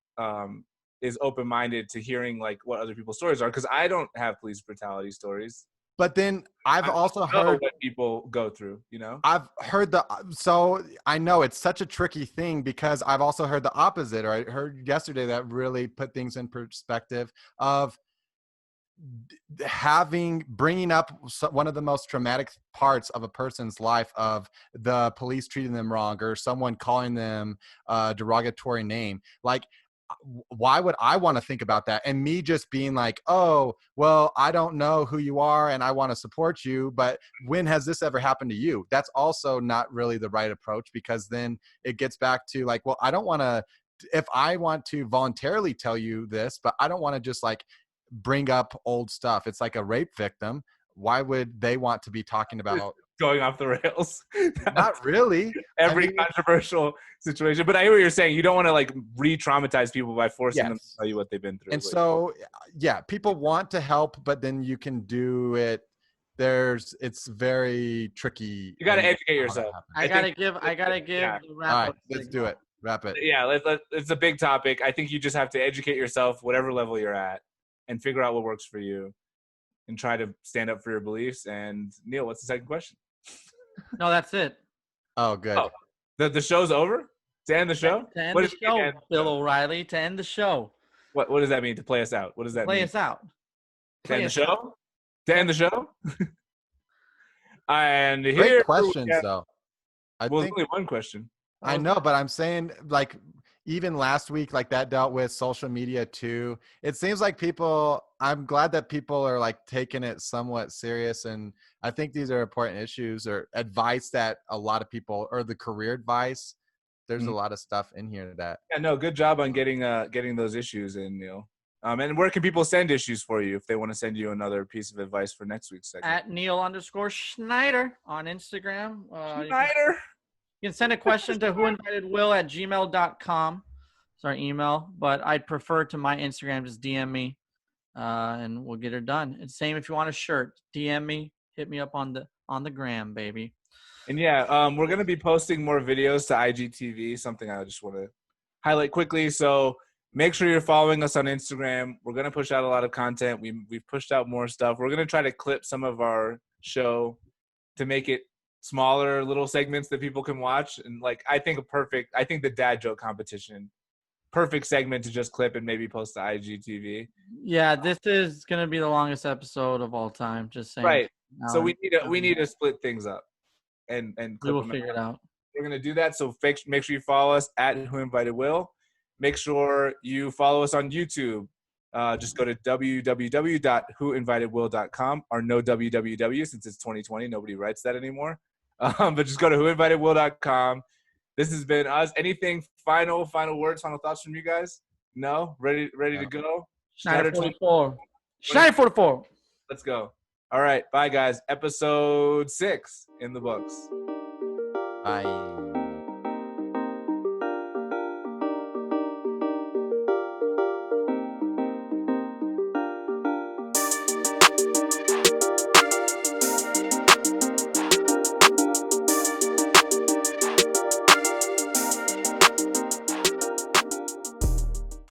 is open-minded to hearing like what other people's stories are, because I don't have police brutality stories. But then I've also heard what people go through, I've heard so I know it's such a tricky thing because I've also heard the opposite, or I heard yesterday that really put things in perspective of bringing up one of the most traumatic parts of a person's life of the police treating them wrong or someone calling them a derogatory name. Like, why would I want to think about that? And me just being like, oh, well, I don't know who you are and I want to support you, but when has this ever happened to you? That's also not really the right approach, because then it gets back to like, well, I don't want to, if I want to voluntarily tell you this, but I don't want to just like bring up old stuff. It's like a rape victim. Why would they want to be talking about going off the rails? Not really. Controversial situation, but I hear what you're saying. You don't want to like re-traumatize people by forcing them to tell you what they've been through. And so, people want to help, but then you can do it. It's very tricky. You got to educate yourself. I gotta give. All right, let's do it. Wrap it. Yeah, it's a big topic. I think you just have to educate yourself, whatever level you're at, and figure out what works for you, and try to stand up for your beliefs. And Neil, what's the second question? No, that's it. Oh, good. Oh, the show's over? To end the show? To end the show, Bill O'Reilly. To end the show. What does that mean? To play us out? What does that mean? Play us out. To end the show? To end the show? And great here questions, though. I think only one question. I know, but I'm saying like even last week, like that dealt with social media too. It seems like I'm glad that people are like taking it somewhat serious. And I think these are important issues or advice that a lot of people, or the career advice. There's a lot of stuff in here that. Yeah, no, good job on getting those issues in, Neil. And where can people send issues for you if they want to send you another piece of advice for next week's segment? At Neil_Schneider on Instagram. Schneider. You can send a question to whoinvitedwill@gmail.com. It's our email, but I'd prefer to my Instagram. Just DM me, and we'll get it done. And same if you want a shirt, DM me, hit me up on the gram, baby. And yeah, we're gonna be posting more videos to IGTV. Something I just want to highlight quickly. So make sure you're following us on Instagram. We're gonna push out a lot of content. We've pushed out more stuff. We're gonna try to clip some of our show to make it smaller little segments that people can watch. And like I think the dad joke competition, perfect segment to just clip and maybe post to IGTV. Yeah, this is gonna be the longest episode of all time. Just saying. Right. So we need to split things up and clip we will them figure it out. We're gonna do that. So make sure you follow us at Who Invited Will. Make sure you follow us on YouTube. Just go to www.whoinvitedwill.com or no www since it's 2020. Nobody writes that anymore. But just go to whoinvitedwill.com. This has been us. Anything final words, final thoughts from you guys? No? Ready to go? Schneider 44. Schneider 44. Let's go. All right. Bye, guys. Episode 6 in the books. Bye.